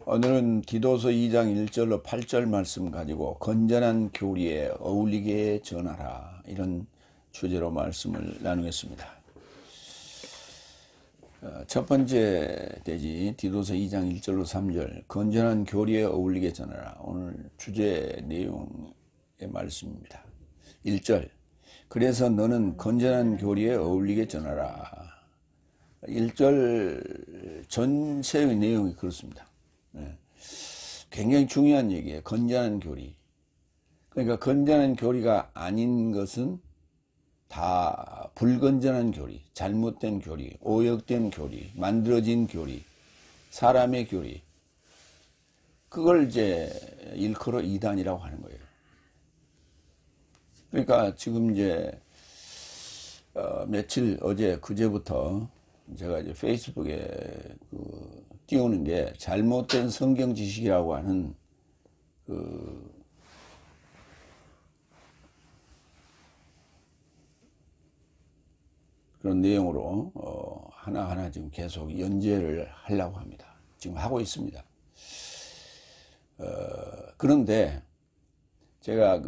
오늘은 디도서 2장 1절로 8절 말씀 가지고 건전한 교리에 어울리게 전하라, 이런 주제로 말씀을 나누겠습니다. 첫 번째 대지 디도서 2장 1절로 3절, 건전한 교리에 어울리게 전하라. 오늘 주제 내용의 말씀입니다. 1절, 그래서 너는 건전한 교리에 어울리게 전하라. 1절 전체의 내용이 그렇습니다. 굉장히 중요한 얘기예요. 건전한 교리. 그러니까 건전한 교리가 아닌 것은 다 불건전한 교리, 잘못된 교리, 오역된 교리, 만들어진 교리, 사람의 교리. 그걸 이제 일컬어 이단이라고 하는 거예요. 그러니까 지금 이제 며칠 어제 그제부터 제가 이제 페이스북에 띄우는 게 잘못된 성경 지식이라고 하는 그런 내용으로 하나하나 지금 계속 연재를 하려고 합니다. 지금 하고 있습니다. 그런데 제가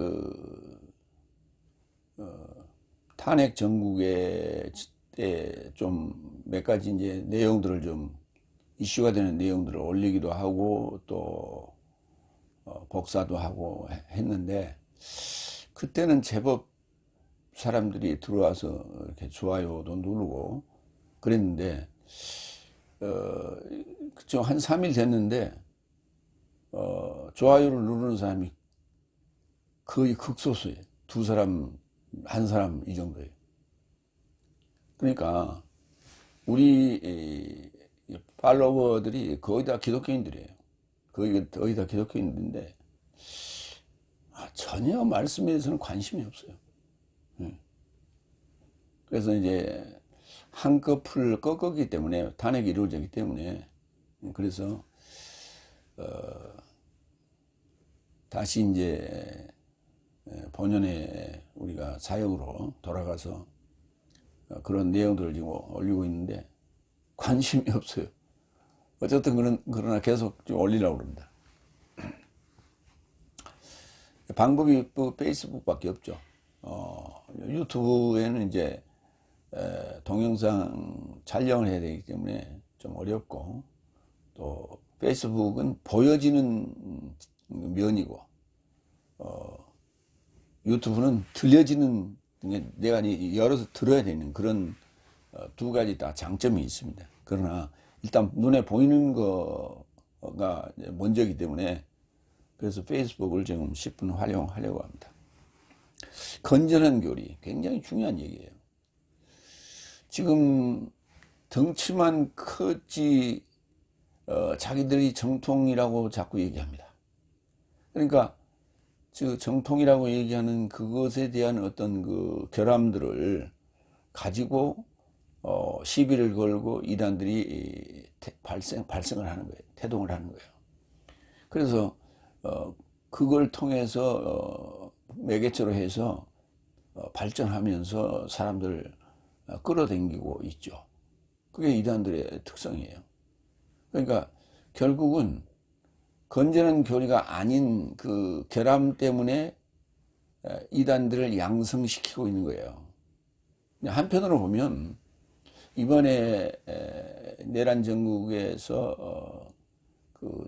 탄핵 정국에 때 좀 몇 가지 이제 내용들을 좀 이슈가 되는 내용들을 올리기도 하고 또 복사도 하고 했는데, 그때는 제법 사람들이 들어와서 이렇게 좋아요도 누르고 그랬는데 그쪽 한 3일 됐는데 좋아요를 누르는 사람이 거의 극소수예요. 두 사람, 한 사람 이 정도예요. 그러니까 우리 팔로워들이 거의 다 기독교인들이에요. 거의 다 기독교인들인데 전혀 말씀에 대해서는 관심이 없어요. 그래서 이제 한꺼풀 꺾었기 때문에, 탄핵이 이루어졌기 때문에, 그래서 다시 이제 본연의 우리가 사역으로 돌아가서 그런 내용들을 지금 올리고 있는데 관심이 없어요. 어쨌든 그러나 계속 좀 올리려고 그럽니다. 방법이 페이스북밖에 없죠. 유튜브에는 이제 동영상 촬영을 해야 되기 때문에 좀 어렵고, 또 페이스북은 보여지는 면이고, 유튜브는 들려지는, 내가 열어서 들어야 되는 그런 두 가지 다 장점이 있습니다. 그러나 일단 눈에 보이는 거가 먼저이기 때문에, 그래서 페이스북을 지금 10분 활용하려고 합니다. 건전한 교리, 굉장히 중요한 얘기예요. 지금 덩치만 크지 자기들이 정통이라고 자꾸 얘기합니다. 그러니까 정통이라고 얘기하는 그것에 대한 어떤 결함들을 가지고 시비를 걸고 이단들이 발생을 하는 거예요. 태동을 하는 거예요. 그래서 그걸 통해서 매개체로 해서 발전하면서 사람들 끌어당기고 있죠. 그게 이단들의 특성이에요. 그러니까 결국은 건전한 교리가 아닌 그 결함 때문에 이단들을 양성시키고 있는 거예요. 한편으로 보면 이번에 내란 정국에서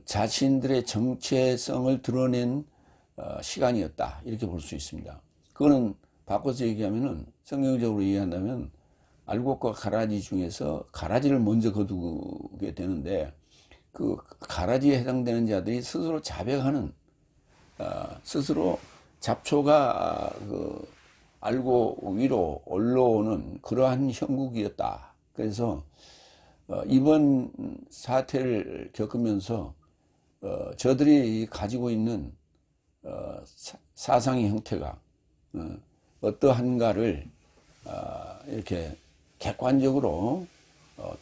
자신들의 정체성을 드러낸 시간이었다, 이렇게 볼 수 있습니다. 그거는 바꿔서 얘기하면은, 성경적으로 얘기한다면 알곡과 가라지 중에서 가라지를 먼저 거두게 되는데, 그 가라지에 해당되는 자들이 스스로 자백하는, 스스로 잡초가 알고 위로 올라오는 그러한 형국이었다. 그래서 이번 사태를 겪으면서 저들이 가지고 있는 사상의 형태가 어떠한가를 이렇게 객관적으로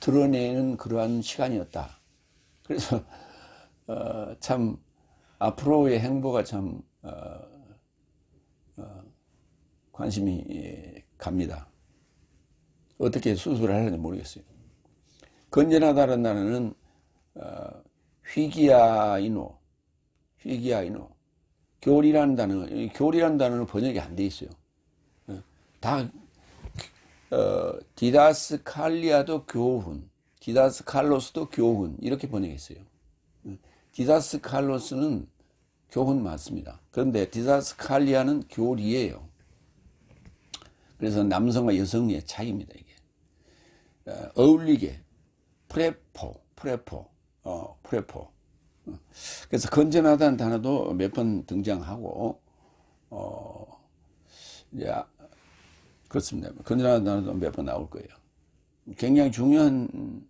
드러내는 그러한 시간이었다. 그래서 참 앞으로의 행보가 참 관심이 갑니다. 어떻게 수술을 하는지 모르겠어요. 건전하다는 단어는 휘기야이노, 휘기야이노. 교리라는 단어, 교리라는 단어는 번역이 안 돼 있어요. 다 디다스칼리아도 교훈, 디다스칼로스도 교훈 이렇게 번역했어요. 디다스칼로스는 교훈 맞습니다. 그런데 디다스칼리아는 교리예요. 그래서 남성과 여성의 차이입니다. 이게 어울리게 프레포. 그래서 건전하다는 단어도 몇 번 등장하고 이제 그렇습니다. 건전하다는 단어도 몇 번 나올 거예요. 굉장히 중요한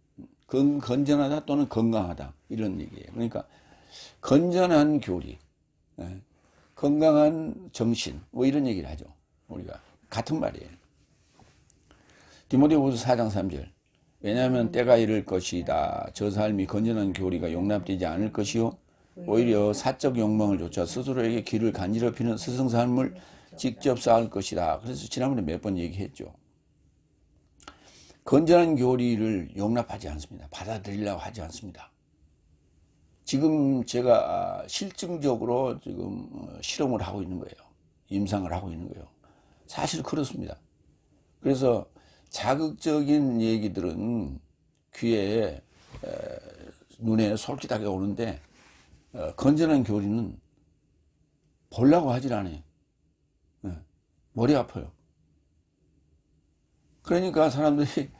건전하다 또는 건강하다 이런 얘기예요. 그러니까 건전한 교리, 건강한 정신 뭐 이런 얘기를 하죠. 우리가 같은 말이에요. 디모데후서 4장 3절. 왜냐하면 때가 이를 것이다. 저 삶이 건전한 교리가 용납되지 않을 것이요 오히려 사적 욕망을 좇아 스스로에게 길을 간지럽히는 스승 삶을 직접 쌓을 것이다. 그래서 지난번에 몇 번 얘기했죠. 건전한 교리를 용납하지 않습니다. 받아들이려고 하지 않습니다. 지금 제가 실증적으로 지금 실험을 하고 있는 거예요. 임상을 하고 있는 거예요. 사실 그렇습니다. 그래서 자극적인 얘기들은 귀에 눈에 솔깃하게 오는데 건전한 교리는 보려고 하질 않아요. 머리 아파요. 그러니까 사람들이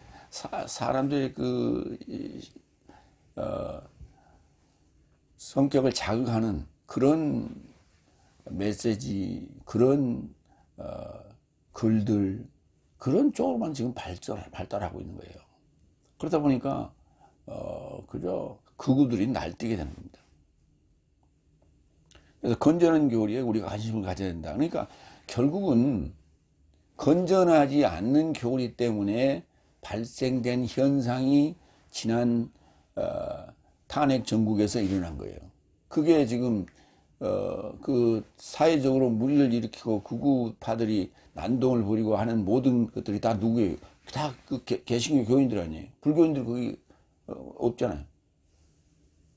성격을 자극하는 그런 메시지, 그런 글들, 그런 쪽으로만 지금 발달하고 있는 거예요. 그러다 보니까 그저 극우들이 날뛰게 되는 겁니다. 그래서 건전한 교리에 우리가 관심을 가져야 된다. 그러니까 결국은 건전하지 않는 교리 때문에 발생된 현상이 지난 탄핵 전국에서 일어난 거예요. 그게 지금 그 사회적으로 물의를 일으키고 극우파들이 난동을 부리고 하는 모든 것들이 다 누구예요? 다 그 개신교 교인들 아니에요. 불교인들 거기 없잖아요.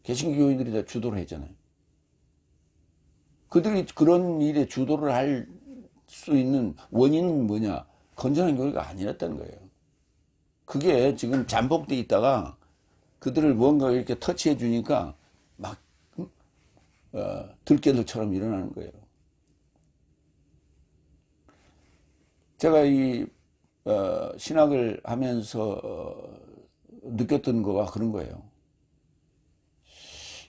개신교 교인들이 다 주도를 했잖아요. 그들이 그런 일에 주도를 할 수 있는 원인은 뭐냐? 건전한 교리가 아니었다는 거예요. 그게 지금 잠복돼 있다가 그들을 뭔가 이렇게 터치해 주니까 막 들깨들처럼 일어나는 거예요. 제가 이 신학을 하면서 느꼈던 거가 그런 거예요.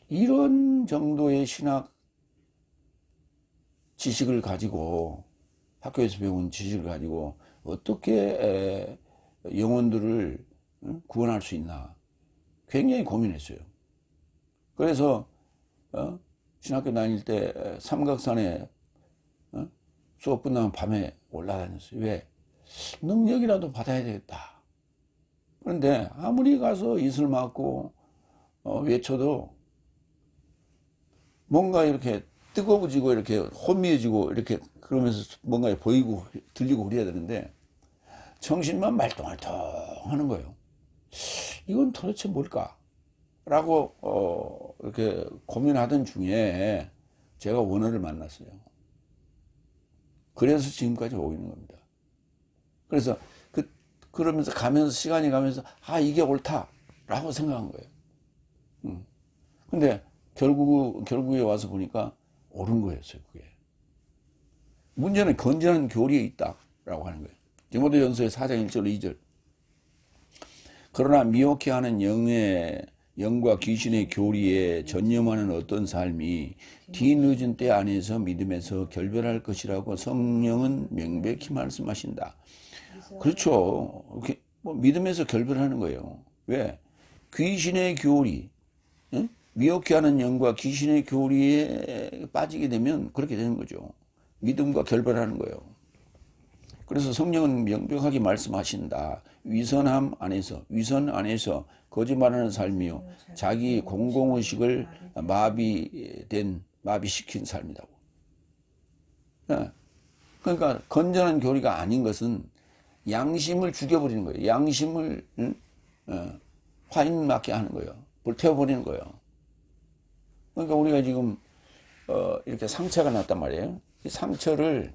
이런 정도의 신학 지식을 가지고 학교에서 배운 지식을 가지고 어떻게 영혼들을 구원할 수 있나 굉장히 고민했어요. 그래서 신학교 다닐 때 삼각산에 수업 끝나면 밤에 올라다녔어요. 왜? 능력이라도 받아야 되겠다. 그런데 아무리 가서 이슬 맞고 외쳐도 뭔가 이렇게 뜨거워지고 이렇게 혼미해지고 이렇게 그러면서 뭔가 보이고 들리고 그래야 되는데 정신만 말똥말똥 하는 거예요. 이건 도대체 뭘까? 라고 이렇게 고민하던 중에 제가 원어를 만났어요. 그래서 지금까지 오고 있는 겁니다. 그래서 그러면서 가면서 시간이 가면서 이게 옳다라고 생각한 거예요. 근데 결국에 와서 보니까 옳은 거였어요. 그게 문제는 건전한 교리에 있다라고 하는 거예요. 디모데전서의 4장 1절 2절. 그러나 미혹해 하는 영과 귀신의 교리에 전념하는 어떤 삶이 뒤늦은 때 안에서 믿음에서 결별할 것이라고 성령은 명백히 말씀하신다. 그렇죠. 뭐 믿음에서 결별하는 거예요. 왜? 귀신의 교리, 미혹해 하는 영과 귀신의 교리에 빠지게 되면 그렇게 되는 거죠. 믿음과 결별하는 거예요. 그래서 성령은 명백하게 말씀하신다. 위선 안에서 거짓말하는 삶이요. 자기 공공의식을 마비시킨 삶이라고. 그러니까 건전한 교리가 아닌 것은 양심을 죽여버리는 거예요. 양심을 화인 맞게 하는 거예요. 불태워버리는 거예요. 그러니까 우리가 지금 이렇게 상처가 났단 말이에요. 이 상처를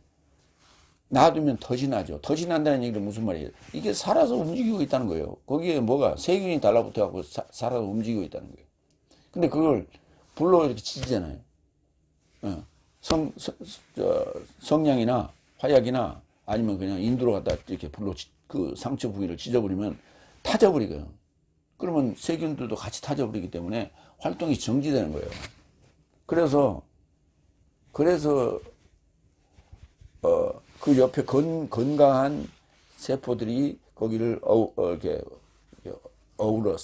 놔두면 더 진하죠. 더 진한다는 얘기는 무슨 말이에요? 이게 살아서 움직이고 있다는 거예요. 거기에 뭐가 세균이 달라붙어 갖고 살아서 움직이고 있다는 거예요. 근데 그걸 불로 이렇게 치잖아요. 어. 성냥이나 화약이나 아니면 그냥 인두로 갖다 이렇게 불로 그 상처 부위를 찢어버리면 타져버리거든요. 그러면 세균들도 같이 타져버리기 때문에 활동이 정지되는 거예요. 그래서 그 옆에 건강한 세포들이 거기를 이렇게 어우러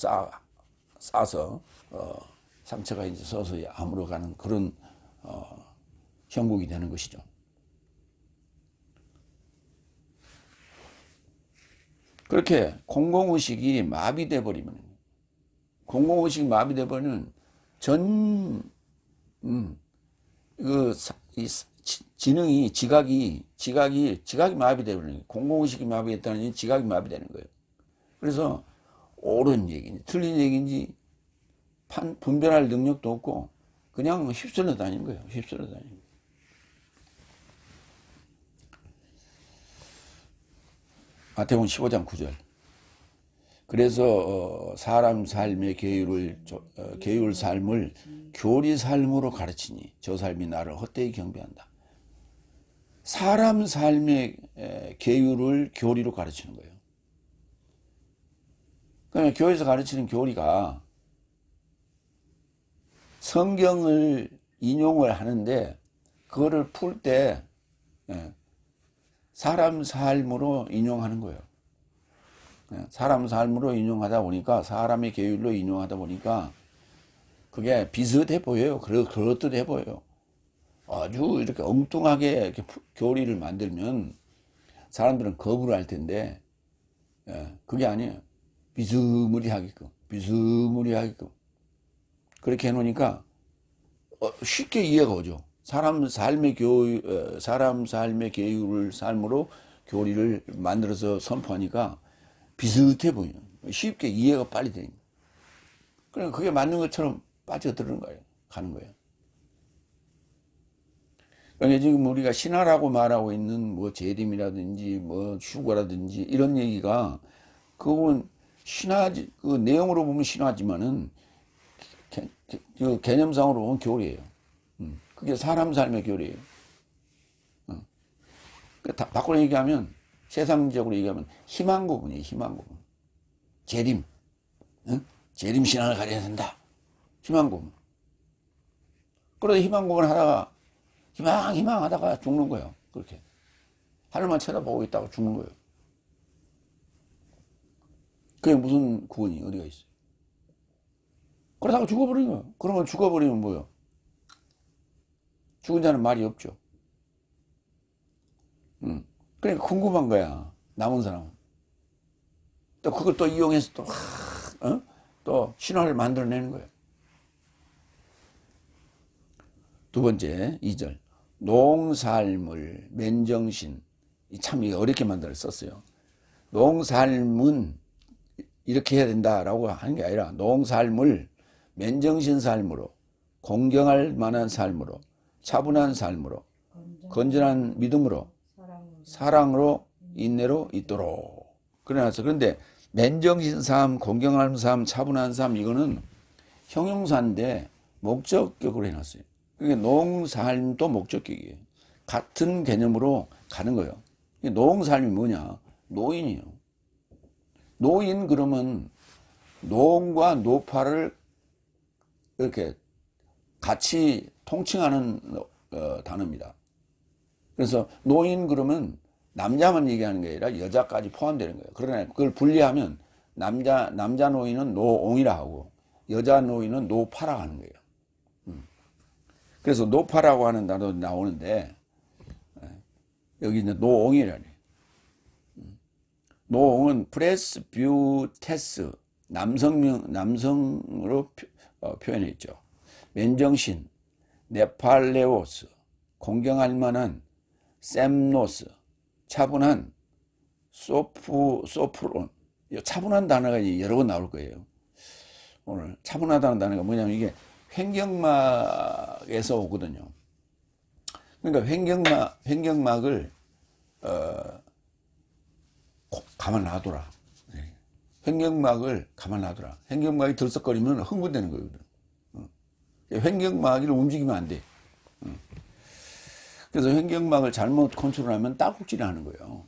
싸서 상처가 이제 서서히 아물어가는 그런 형국이 되는 것이죠. 그렇게 공공의식이 마비돼 버리면, 공공의식이 마비돼 버리면 지능이, 지각이 마비돼 버리는 거예요. 공공의식이 마비됐다는 지각이 마비되는 거예요. 그래서 옳은 얘기인지 틀린 얘기인지 분별할 능력도 없고 그냥 휩쓸려 다니는 거예요. 휩쓸려 다니는 거예요. 마태복음 15장 9절. 그래서 사람 삶의 계율 삶을 교리 삶으로 가르치니 저 삶이 나를 헛되이 경배한다. 사람 삶의 계율을 교리로 가르치는 거예요. 그러니까 교회에서 가르치는 교리가 성경을 인용을 하는데 그거를 풀 때 사람 삶으로 인용하는 거예요. 사람 삶으로 인용하다 보니까, 사람의 계율로 인용하다 보니까 그게 비슷해 보여요. 그렇듯해 보여요. 아주 이렇게 엉뚱하게 이렇게 교리를 만들면 사람들은 거부를 할 텐데, 그게 아니에요. 비스무리하게끔 그렇게 해놓으니까 쉽게 이해가 오죠. 사람 삶의 계율을 삶으로 교리를 만들어서 선포하니까 비슷해 보여요. 쉽게 이해가 빨리 되니까. 그러니까 그게 맞는 것처럼 빠져드는 거예요. 가는 거예요. 그러니까 지금 우리가 신화라고 말하고 있는 뭐 재림이라든지 뭐 휴거라든지 이런 얘기가, 그건 신화지, 그 내용으로 보면 신화지만은 그 개념상으로 보면 교리예요. 그게 사람 삶의 교리예요. 바꾸로 얘기하면, 세상적으로 얘기하면 희망 고문이에요. 희망 고문. 재림, 재림 신앙을 가져야 된다. 희망 고문. 그러다 희망 고문 하다가 희망 하다가 죽는 거예요. 그렇게 하늘만 쳐다보고 있다가 죽는 거예요. 그게 무슨 구원이 어디가 있어요? 그러다가 죽어버리는 거예요. 그러면 죽어버리면 뭐예요? 죽은 자는 말이 없죠. 그러니까 궁금한 거야. 남은 사람은. 또 그걸 또 이용해서 또 신화를 만들어내는 거예요. 두 번째, 2절. 농살물, 맨정신. 참 어렵게 만들어 썼어요. 농살문, 이렇게 해야 된다라고 하는 게 아니라, 농살물, 맨정신 삶으로, 공경할 만한 삶으로, 차분한 삶으로, 건전한 믿음으로, 사랑으로, 인내로 있도록. 그런데 맨정신 삶, 공경한 삶, 차분한 삶, 이거는 형용사인데 목적격으로 해놨어요. 그게 농삶도 목적격이에요. 같은 개념으로 가는 거예요. 농삶이 뭐냐? 노인이에요. 노인, 그러면 노과 노파를 이렇게 같이 통칭하는 단어입니다. 그래서 노인 그러면 남자만 얘기하는 게 아니라 여자까지 포함되는 거예요. 그러나 그걸 분리하면 남자 노인은 노옹이라 하고 여자 노인은 노파라 하는 거예요. 그래서 노파라고 하는 단어도 나오는데, 여기 이제 노옹이라네. 노옹은 프레스뷰테스, 남성으로 표현해 있죠. 맨정신, 네팔레오스, 공경할 만한 셈노스, 차분한 소프론. 차분한 단어가 여러 번 나올 거예요. 오늘 차분하다는 단어가 뭐냐면, 이게 횡격막에서 오거든요. 그러니까 횡격막을 가만 놔둬라. 횡격막을 가만 놔둬라. 횡격막이 들썩거리면 흥분되는 거거든. 횡격막을 움직이면 안 돼. 그래서 횡격막을 잘못 컨트롤하면 딸꾹질을 하는 거예요.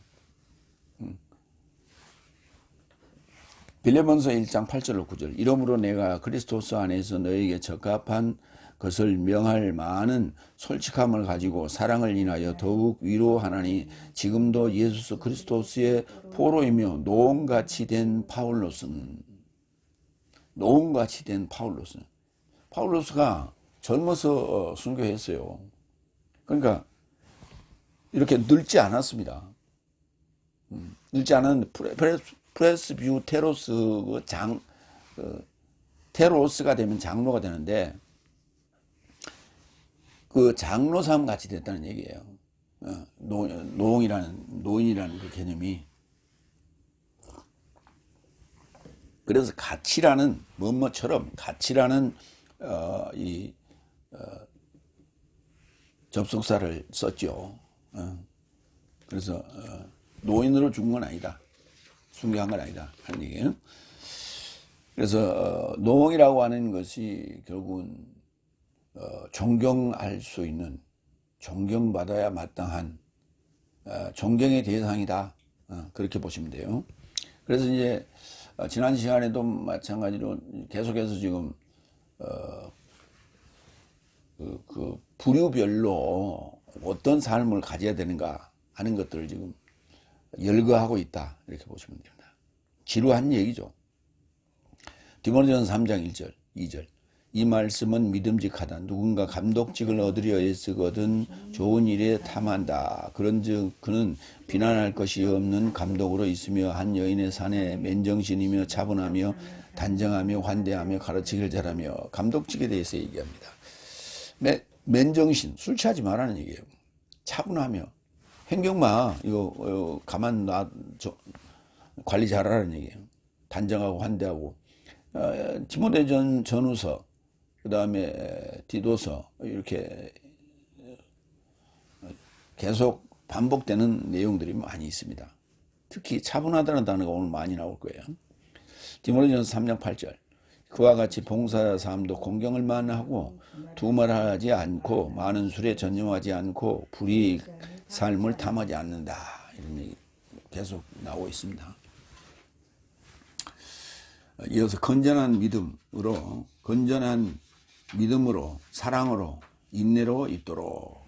빌레몬서 1장 8절로 9절. 이러므로 내가 그리스도스 안에서 너에게 적합한 것을 명할 많은 솔직함을 가지고 사랑을 인하여 더욱 위로하나니 지금도 예수 그리스도스의 포로이며 노음같이 된 파울로스는 파울로스가 젊어서 순교했어요. 그러니까 이렇게 늙지 않았습니다. 늙지 않은 프레스뷰 테로스 테로스가 되면 장로가 되는데 그 장로삼 같이 됐다는 얘기예요. 노인이라는 그 개념이. 그래서 같이라는 뭐뭐처럼 같이라는 접속사를 썼죠. 그래서 노인으로 죽은 건 아니다. 순교한 건 아니다 하는 얘기예요. 그래서 노홍이라고 하는 것이 결국은 존경할 수 있는, 존경받아야 마땅한 존경의 대상이다. 그렇게 보시면 돼요. 그래서 이제 지난 시간에도 마찬가지로 계속해서 지금 그 부류별로 어떤 삶을 가져야 되는가 하는 것들을 지금 열거하고 있다. 이렇게 보시면 됩니다. 지루한 얘기죠. 디모데전서 3장 1절, 2절. 이 말씀은 믿음직하다. 누군가 감독직을 얻으려 애쓰거든 좋은 일에 탐한다. 그런즉 그는 비난할 것이 없는 감독으로 있으며 한 여인의 사내 맨정신이며 차분하며 단정하며 환대하며 가르치기를 잘하며 감독직에 대해서 얘기합니다. 맨정신, 술 취하지 말라는 얘기예요. 차분하며 횡격막 이거 가만 놔 관리 잘하라는 얘기예요. 단정하고 환대하고 디모데 전후서 그 다음에 디도서 이렇게 계속 반복되는 내용들이 많이 있습니다. 특히 차분하다는 단어가 오늘 많이 나올 거예요. 디모데전서 3장 8절. 그와 같이 봉사사함도 공경을 만하고 두말하지 않고 많은 술에 전념하지 않고 불이익 삶을 탐하지 않는다. 이런 얘기 계속 나오고 있습니다. 이어서 건전한 믿음으로 사랑으로 인내로 있도록.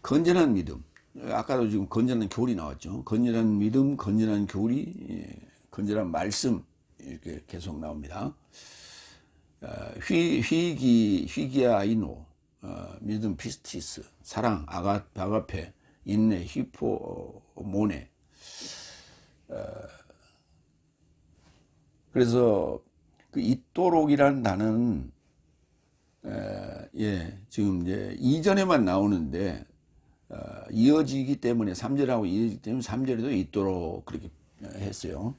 건전한 믿음. 아까도 지금 건전한 교리 나왔죠. 건전한 믿음, 건전한 교리, 건전한 말씀 이렇게 계속 나옵니다. 휘기아이노, 믿음 피스티스, 사랑, 아가페, 인내, 히포모네. 그래서 그 있도록이라는 단어는 지금 이제 이전에만 나오는데 이어지기 때문에 3절하고 이어지기 때문에 3절에도 있도록 그렇게 했어요.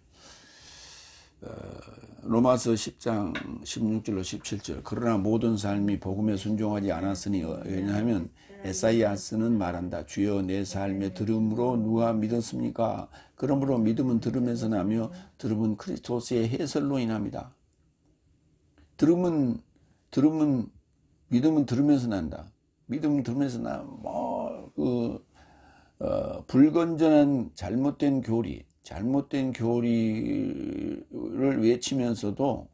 로마서 10장 16절로 17절. 그러나 모든 삶이 복음에 순종하지 않았으니 왜냐하면 에사이아스는 말한다. 주여 내 삶의 들음으로 누가 믿었습니까? 그러므로 믿음은 들음에서 나며 들음은 그리스도스의 해설로 인합니다. 믿음은 들으면서 난다. 믿음은 들으면서 불건전한 잘못된 교리를 외치면서도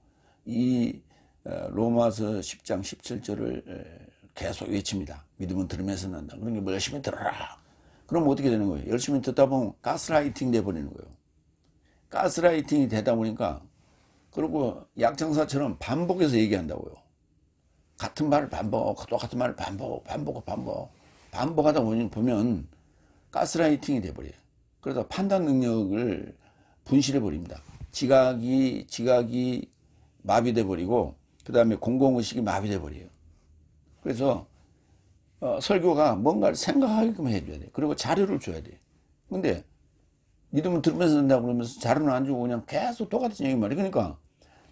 이 로마서 10장 17절을 계속 외칩니다. 믿음은 들으면서 난다. 그러니까 뭐 열심히 들어라. 그럼 어떻게 되는 거예요? 열심히 듣다 보면 가스라이팅 돼버리는 거예요. 가스라이팅이 되다 보니까 그리고 약장사처럼 반복해서 얘기한다고요. 같은 말을 똑같은 말을 반복하다 보면 가스라이팅이 돼버려요. 그러다 판단 능력을 분실해 버립니다. 지각이 마비돼 버리고 그 다음에 공공의식이 마비돼 버려요. 그래서 설교가 뭔가를 생각하게끔 해줘야 돼. 그리고 자료를 줘야 돼. 근데 믿음을 들으면서 된다고 그러면서 자료는 안 주고 그냥 계속 똑같은 얘기만 해. 그러니까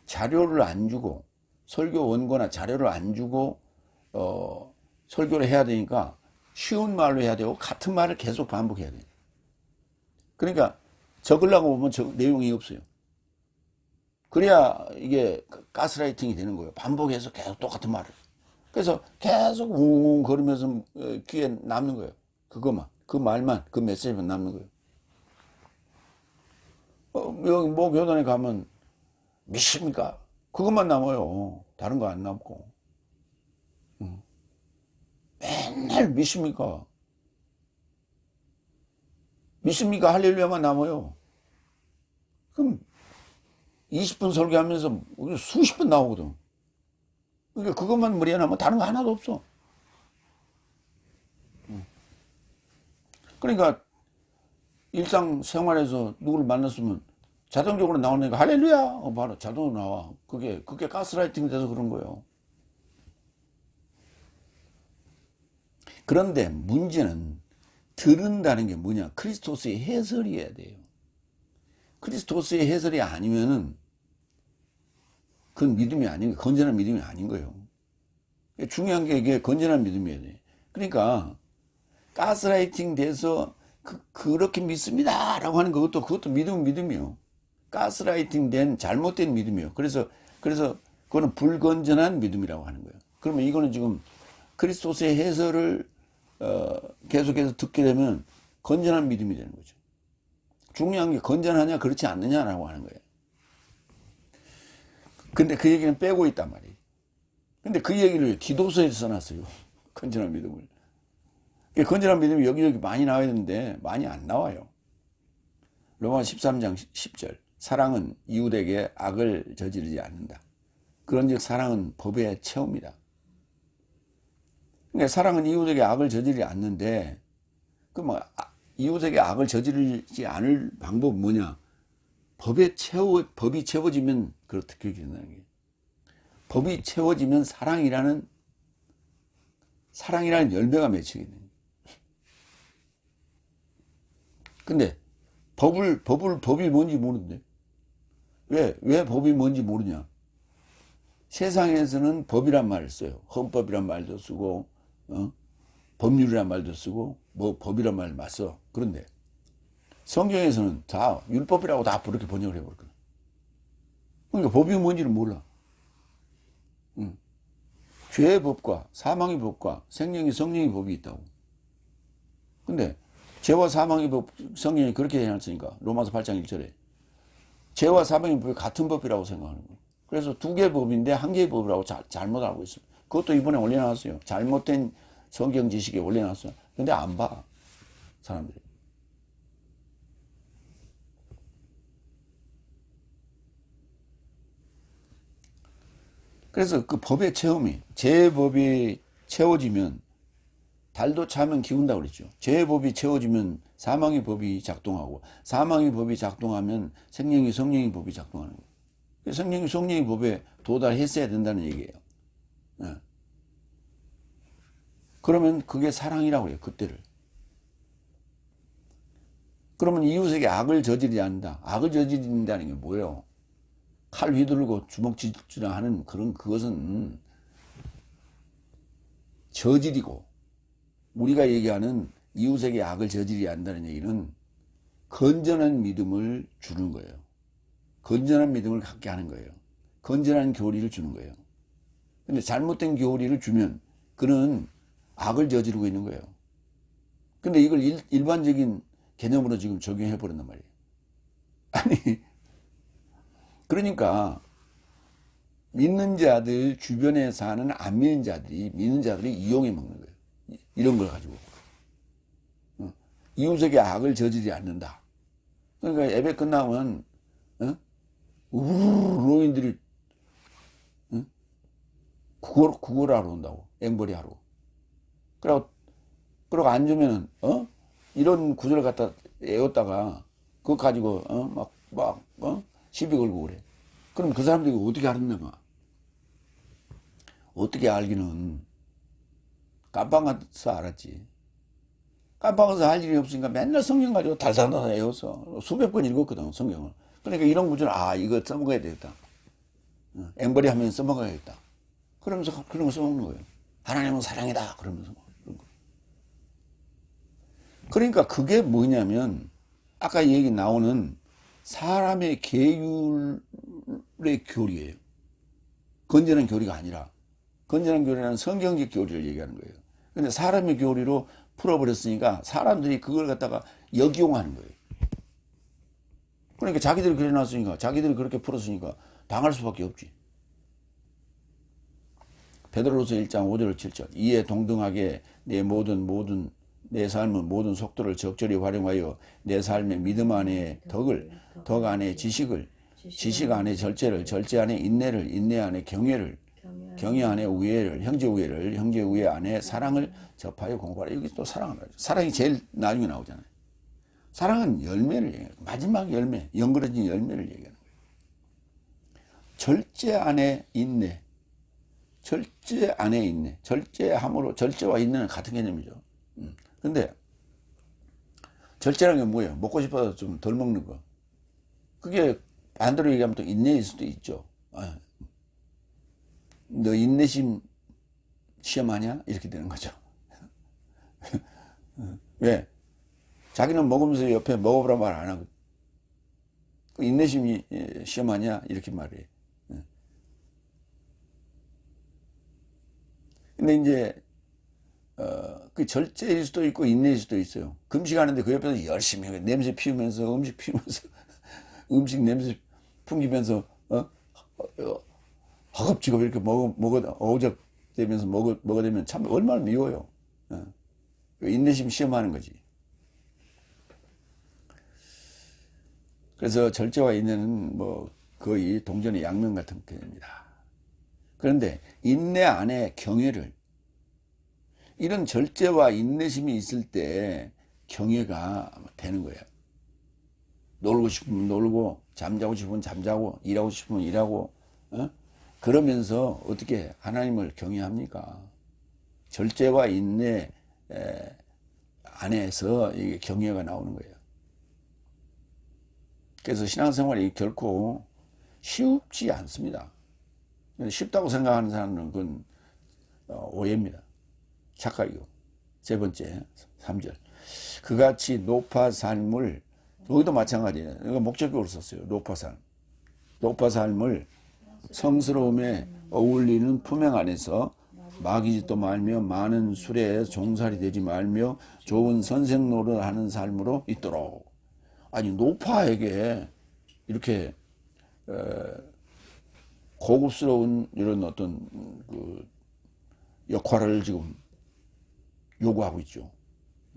자료를 안 주고 설교 원고나 자료를 안 주고 설교를 해야 되니까 쉬운 말로 해야 되고 같은 말을 계속 반복해야 돼요. 그러니까 적으려고 보면 내용이 없어요. 그래야 이게 가스라이팅이 되는 거예요. 반복해서 계속 똑같은 말을. 그래서 계속 웅웅 거리면서 귀에 남는 거예요. 그것만, 그 말만, 그 메시지만 남는 거예요. 여기 뭐 교단에 가면 믿습니까? 그것만 남아요. 다른 거 안 남고. 맨날 믿습니까? 믿습니까? 할렐루야만 남아요. 그럼 20분 설교하면서 수십 분 나오거든. 그러니까 그것만 머리에 남으면 다른 거 하나도 없어. 그러니까 일상생활에서 누구를 만났으면 자동적으로 나오니까 할렐루야 바로 자동으로 나와. 그게 가스라이팅 돼서 그런 거예요. 그런데 문제는 들은다는 게 뭐냐? 크리스토스의 해설이어야 돼요. 크리스토스의 해설이 아니면은 그건 믿음이 아닌 거예요. 건전한 믿음이 아닌 거예요. 중요한 게 이게 건전한 믿음이어야 돼. 그러니까 가스라이팅 돼서 그렇게 믿습니다 라고 하는 그것도 믿음이요. 가스라이팅 된 잘못된 믿음이요. 그래서 그거는 불건전한 믿음이라고 하는 거예요. 그러면 이거는 지금 그리스도스의 해설을 계속해서 듣게 되면 건전한 믿음이 되는 거죠. 중요한 게 건전하냐 그렇지 않느냐라고 하는 거예요. 근데 그 얘기는 빼고 있단 말이에요. 근데 그 얘기를 디도서에 써놨어요. 건전한 믿음을. 건전한 믿음이 여기저기 많이 나와야 되는데 많이 안 나와요. 로마 13장 10절. 사랑은 이웃에게 악을 저지르지 않는다. 그런즉 사랑은 법의 체험이다. 그러니까 사랑은 이웃에게 악을 저지르지 않는데 이웃에게 악을 저지르지 않을 방법은 뭐냐? 법이 채워지면 그렇게 된다는 거예요. 법이 채워지면 사랑이라는 열매가 맺히게 돼요. 근데 법이 뭔지 모르는데 왜 법이 뭔지 모르냐? 세상에서는 법이란 말을 써요. 헌법이란 말도 쓰고 법률이란 말도 쓰고 뭐 법이란 말을 써. 그런데 성경에서는 다 율법이라고 다 그렇게 번역을 해버렸거든. 그러니까 법이 뭔지를 몰라. 죄의 법과 사망의 법과 생명의 성령의 법이 있다고. 근데 죄와 사망의 법, 성령이 그렇게 해놨으니까 로마서 8장 1절에 죄와 사망의 법이 같은 법이라고 생각하는 거예요. 그래서 두 개의 법인데 한 개의 법이라고 잘못 알고 있어요. 그것도 이번에 올려놨어요. 잘못된 성경 지식에 올려놨어요. 근데 안 봐, 사람들이. 그래서 그 법의 체험이, 제법이 채워지면 달도 차면 기운다고 그랬죠. 죄의 법이 채워지면 사망의 법이 작동하고, 사망의 법이 작동하면 생명의 성령의 법이 작동하는 거예요. 생명의 성령의 법에 도달했어야 된다는 얘기예요. 네. 그러면 그게 사랑이라고 해요, 그때를. 그러면 이웃에게 악을 저지르지 않는다. 악을 저지른다는 게 뭐예요? 칼 휘두르고 주먹질주나 하는 그것은 저질이고, 우리가 얘기하는 이웃에게 악을 저지르지 않는다는 얘기는 건전한 믿음을 주는 거예요. 건전한 믿음을 갖게 하는 거예요. 건전한 교리를 주는 거예요. 근데 잘못된 교리를 주면 그는 악을 저지르고 있는 거예요. 근데 이걸 일반적인 개념으로 지금 적용해 버린단 말이에요. 아니, 그러니까 믿는 자들 주변에 사는 안 믿는 자들이 이용해 먹는 거예요. 이런 걸 가지고. 이웃에게 악을 저지르지 않는다. 그러니까 예배 끝나면 노인들이 구걸하러 온다고. 앵벌이 하러. 그러고 앉으면 이런 구절을 갖다 애웠다가 그거 가지고 시비 걸고 그래. 그럼 그 사람들이 어떻게 알았는가? 어떻게 알기는 깜빵 가서 알았지. 깜빵 가서 할 일이 없으니까 맨날 성경 가지고 달달달 애워서 수백 번 읽었거든, 성경을. 그러니까 이런 구절 이거 써먹어야 되겠다. 앵벌이 하면 써먹어야겠다. 그러면서 그런 거 써먹는 거예요. 하나님은 사랑이다. 그러면서. 그런 거. 그러니까 그게 뭐냐면 아까 얘기 나오는 사람의 계율의 교리예요. 건전한 교리가 아니라 건전한 교리는 성경적 교리를 얘기하는 거예요. 근데 사람의 교리로 풀어버렸으니까 사람들이 그걸 갖다가 역이용하는 거예요. 그러니까 자기들이 그려놨으니까 자기들이 그렇게 풀었으니까 당할 수밖에 없지. 베드로후서 1장 5절 7절 이에 동등하게 내 삶의 모든 속도를 적절히 활용하여 내 삶의 믿음 안에 덕을, 덕 안에 지식을, 지식 안에 절제를, 절제 안에 인내를, 인내 안에 경외를, 경외 안에 우애를, 형제 우애를, 형제 우애 안에 사랑을 접하여 공부하라. 여기 또 사랑을 하죠. 사랑이 제일 나중에 나오잖아요. 사랑은 열매를 얘기해요. 마지막 열매, 연그러진 열매를 얘기하는 거예요. 절제 안에 인내, 절제 안에 인내, 절제함으로 절제와 인내는 같은 개념이죠. 근데 절제라는 게 뭐예요? 먹고 싶어서 좀 덜 먹는 거. 그게 반대로 얘기하면 또 인내일 수도 있죠. 너 인내심 시험하냐? 이렇게 되는 거죠. 왜? 자기는 먹으면서 옆에 먹어보라 말 안 하고 인내심이 시험하냐? 이렇게 말해요. 근데 이제 그 절제일 수도 있고 인내일 수도 있어요. 금식하는데 그 옆에서 열심히 냄새 피우면서 음식 피우면서 음식 냄새 풍기면서 허겁지겁 이렇게 어우적대면서 먹어대면 참 얼마나 미워요. 인내심 시험하는 거지. 그래서 절제와 인내는 뭐 거의 동전의 양면 같은 개념입니다. 그런데 인내 안에 경외를, 이런 절제와 인내심이 있을 때 경외가 되는 거예요. 놀고 싶으면 놀고, 잠자고 싶으면 잠자고, 일하고 싶으면 일하고, 그러면서 어떻게 하나님을 경외합니까? 절제와 인내 안에서 이게 경외가 나오는 거예요. 그래서 신앙생활이 결코 쉽지 않습니다. 쉽다고 생각하는 사람은 그건 오해입니다. 착각이고. 세 번째 3절 그같이 높아 삶을, 여기도 마찬가지예요. 이거 목적격으로 썼어요. 높아 삶을 성스러움에 어울리는 품행 안에서 마귀짓도 말며 많은 술에 종살이 되지 말며 좋은 선생 노릇하는 삶으로 있도록. 아니 노파에게 이렇게 고급스러운 이런 어떤 그 역할을 지금 요구하고 있죠.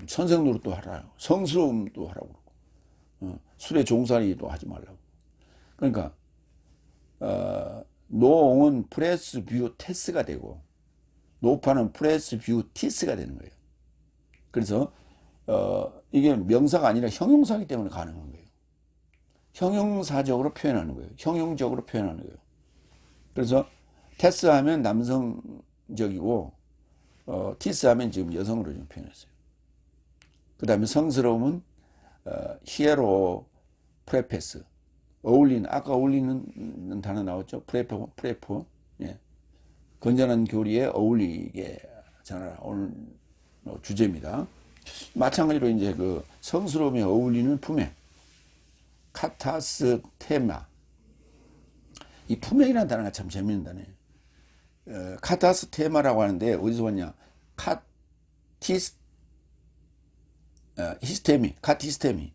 선생 노릇도 하라고, 성스러움도 하라고 그러고, 술에 종살이도 하지 말라고. 그러니까 노옹은 프레스뷰테스가 되고 노파는 프레스뷰티스가 되는 거예요. 그래서 이게 명사가 아니라 형용사이기 때문에 가능한 거예요. 형용사적으로 표현하는 거예요. 형용적으로 표현하는 거예요. 그래서 테스 하면 남성적이고 티스 하면 지금 여성으로 좀 표현했어요. 그 다음에 성스러움은 히에로 프레페스, 어울리는, 아까 어울리는 단어 나왔죠. 프레포. 예. 건전한 교리에 어울리게 전하라. 오늘 주제입니다. 마찬가지로 이제 그 성스러움에 어울리는 품행, 카타스 테마. 이 품행이라는 단어가 참 재밌는 단어예요. 카타스 테마라고 하는데 어디서 왔냐? 카티스테미.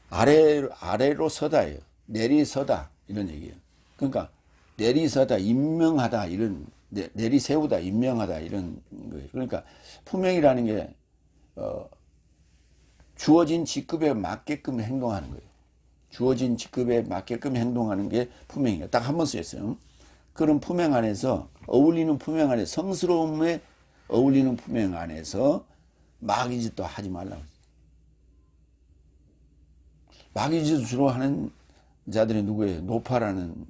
아래로 서다예요. 내리서다 이런 얘기예요. 그러니까 내리서다, 임명하다 이런, 내리세우다, 임명하다 이런 거예요. 그러니까 품행이라는 게 주어진 직급에 맞게끔 행동하는 거예요. 주어진 직급에 맞게끔 행동하는 게 품행이에요. 딱 한 번 쓰였어요. 그런 품행 안에서, 어울리는 품행 안에, 성스러움에 어울리는 품행 안에서 마귀짓도 하지 말라고. 마귀짓을 주로 하는 자들이 누구예요? 노파라는.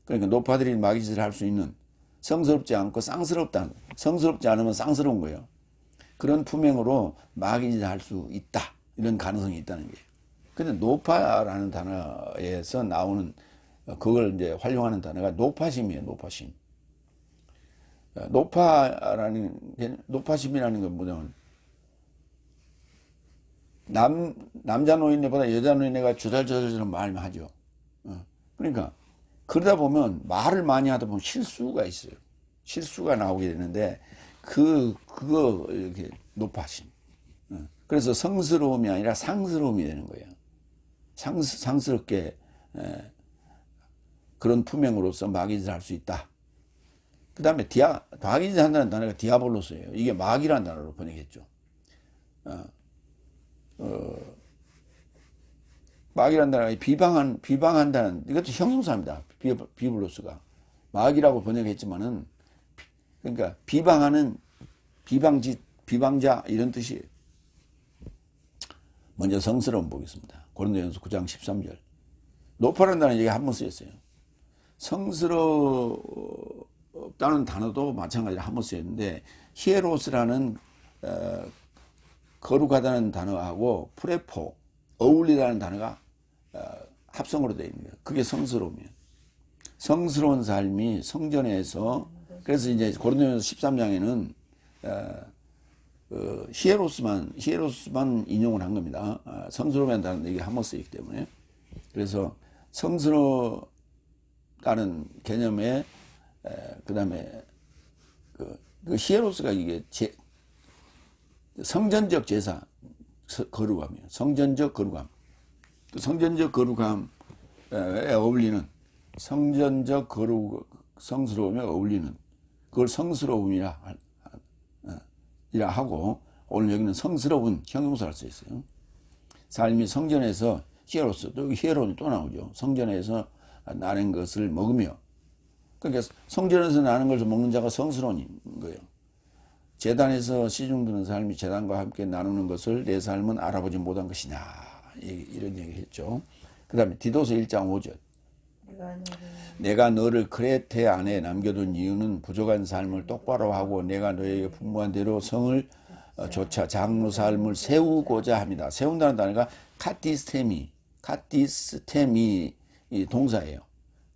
그러니까 노파들이 마귀짓을 할 수 있는, 성스럽지 않고 쌍스럽다. 성스럽지 않으면 쌍스러운 거예요. 그런 품행으로 마귀짓을 할 수 있다. 이런 가능성이 있다는 거예요. 근데 노파라는 단어에서 나오는 그걸 이제 활용하는 단어가 노파심이에요. 노파심. 노파심이라는 건 뭐냐면 남자 노인네보다 여자 노인네가 주절주절 말을 하죠. 그러니까 그러다 보면 말을 많이 하다 보면 실수가 있어요. 실수가 나오게 되는데 그거 이렇게 노파심. 그래서 성스러움이 아니라 상스러움이 되는 거예요. 상스럽게 그런 품행으로서 마귀짓을 할 수 있다. 그 다음에 마귀짓 한다는 단어가 디아볼로스예요. 이게 마귀라는 단어로 번역했죠. 마귀라는 단어가 비방한다는, 이것도 형용사입니다. 비블로스가. 마귀라고 번역했지만은, 그러니까 비방하는, 비방자, 이런 뜻이에요. 먼저 성스러움 보겠습니다. 고린도전서 9장 13절. 노파란다는 얘기 한 번 쓰였어요. 성스럽다는 단어도 마찬가지로 한 번 쓰였는데, 히에로스라는 거룩하다는 단어하고 프레포, 어울리라는 단어가 합성으로 되어 있는 거예요. 그게 성스러움이에요. 성스러운 삶이 성전에서, 그래서 이제 고린도전서 13장에는 히에로스만 인용을 한 겁니다. 성스러움이라는 얘기 한 번 쓰이기 때문에. 그래서 성스럽다는 개념에 그다음에 그 히에로스가 이게 성전적 제사 거룩함이에요. 성전적 거룩함. 성전적 거룩함에 어울리는 성전적 성스러움에 어울리는 그걸 성스러움이라 하고, 오늘 여기는 성스러운 형용사를 써 있어요. 삶이 성전에서 히에로스, 또 히에론이 또 나오죠. 성전에서 나는 것을 먹으며, 그러니까 성전에서 나는 것을 먹는 자가 성스러운 거예요. 제단에서 시중드는 삶이 제단과 함께 나누는 것을 내 삶은 알아보지 못한 것이냐, 이런 얘기를 했죠. 그 다음에 디도서 1장 5절. 내가 너를 크레테 안에 남겨둔 이유는 부족한 삶을 똑바로 하고 내가 너에게 분부한 대로 성을 조차 장로 삶을 세우고자 합니다. 세운다는 단어가 카티스테미 이 동사예요.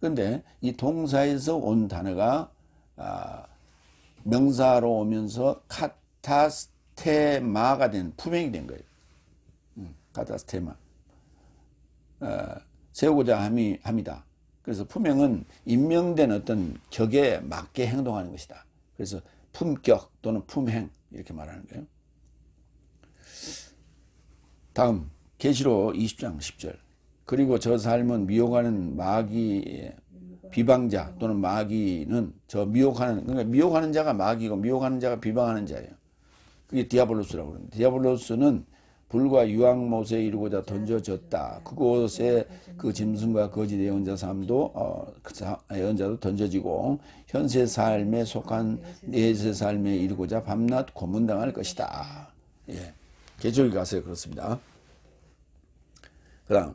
그런데 이 동사에서 온 단어가 명사로 오면서 카타스테마가 된, 품행이 된 거예요. 카타스테마. 세우고자 합니다. 그래서 품행은 임명된 어떤 격에 맞게 행동하는 것이다. 그래서 품격 또는 품행, 이렇게 말하는 거예요. 다음 계시록 20장 10절. 그리고 저 삶은 미혹하는 마귀의 비방자 또는 마귀는 그러니까 미혹하는 자가 마귀고 미혹하는 자가 비방하는 자예요. 그게 디아볼로스라고 그럽니다. 디아볼로스는 불과 유황못에 이르고자 던져졌다. 그곳에 그 짐승과 거짓 예언자 삶도 예언자도 던져지고 현세 삶에 속한 내세 삶에 이르고자 밤낮 고문당할 것이다. 예. 계시록에 가서 그렇습니다. 그다음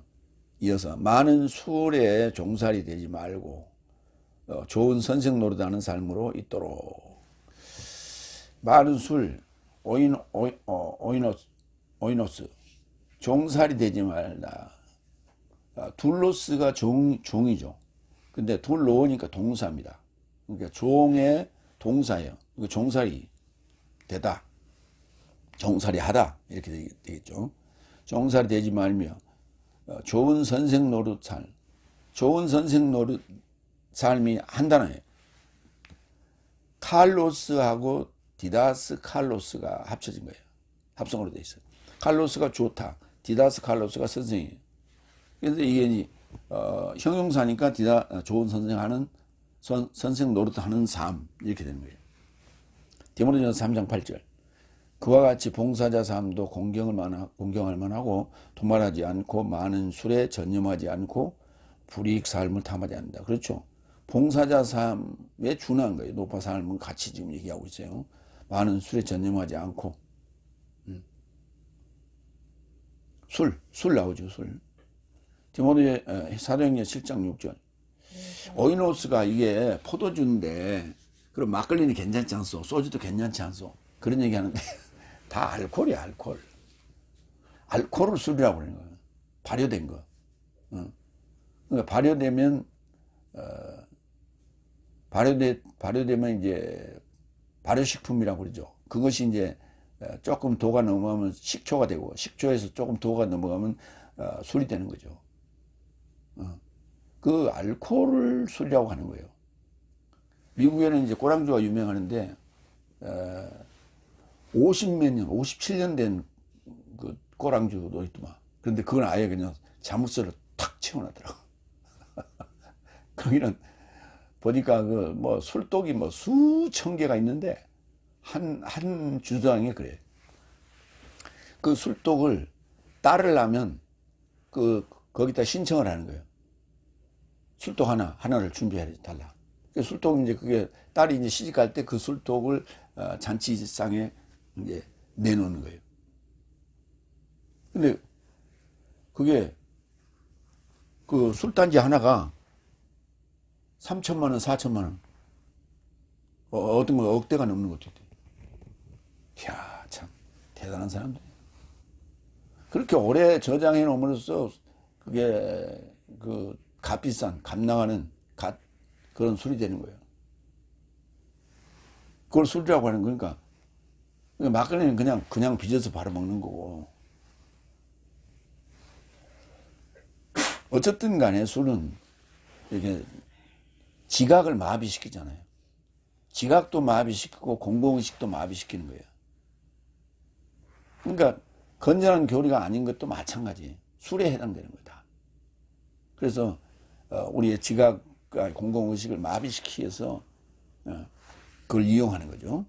이어서 많은 술에 종살이 되지 말고 좋은 선생 노릇하는 삶으로 있도록. 많은 술, 오이노스, 종살이 되지 말라. 둘로스가 종이죠. 근데 둘로니까 동사입니다. 그러니까 종의 동사예요. 종살이 되다, 종살이 하다, 이렇게 되겠죠. 종살이 되지 말며 좋은 선생 노릇 좋은 선생 노릇 삶이 한 단어예요. 칼로스하고 디다스 칼로스가 합쳐진 거예요. 합성으로 돼 있어요. 칼로스가 좋다, 디다스 칼로스가 선생이에요. 그래서 이게 형용사니까 좋은 선생하는 선생 노릇하는 삶, 이렇게 되는 거예요. 디모데전서 3장 8절. 그와 같이 봉사자 삶도 공경할 만하고 도말하지 않고 많은 술에 전념하지 않고 불이익 삶을 탐하지 않는다. 그렇죠. 봉사자 삶에 준한 거예요. 노파 삶은 같이 지금 얘기하고 있어요. 많은 술에 전념하지 않고. 술 나오죠, 술. 디모데 사도행전 7장 6절. 오이노스가 이게 포도주인데, 그럼 막걸리는 괜찮지 않소, 소주도 괜찮지 않소, 그런 얘기 하는데, 다 알코올이야, 알코올. 알코올을 술이라고 그러는 거예요. 발효된 거. 그러니까 발효되면 발효되면 이제 발효식품이라고 그러죠. 그것이 이제 조금 도가 넘어가면 식초가 되고, 식초에서 조금 도가 넘어가면 술이 되는 거죠. 그 알코올 술이라고 하는 거예요. 미국에는 이제 꼬랑주가 유명하는데 50몇 년, 57년 된 그 꼬랑주도 있더만. 그런데 그건 아예 그냥 자물쇠로 탁 채워놨더라고. 거기는 보니까 그 뭐 술독이 뭐 수천 개가 있는데 한 주당에 그래. 그 술독을 따르려면 거기다 신청을 하는 거예요. 술독 하나를 준비해 달라. 그 술독 이제 그게 딸이 이제 시집갈 때 그 술독을 잔치상에 이제 내놓는 거예요. 근데 그게 그 술단지 하나가 3천만 원, 4천만 원, 어떤 거 억대가 넘는 것도 있대. 이야, 참 대단한 사람들. 그렇게 오래 저장해 놓음으로써 그게 그 값비싼, 값 나가는 그런 술이 되는 거예요. 그걸 술이라고 하는 거니까. 막걸리는 그냥 빚어서 바로 먹는 거고. 어쨌든 간에 술은 이렇게 지각을 마비시키잖아요. 지각도 마비시키고 공공의식도 마비시키는 거예요. 그러니까 건전한 교리가 아닌 것도 마찬가지예요. 술에 해당되는 거다. 그래서 우리의 지각과 공공의식을 마비시키면서 그걸 이용하는 거죠.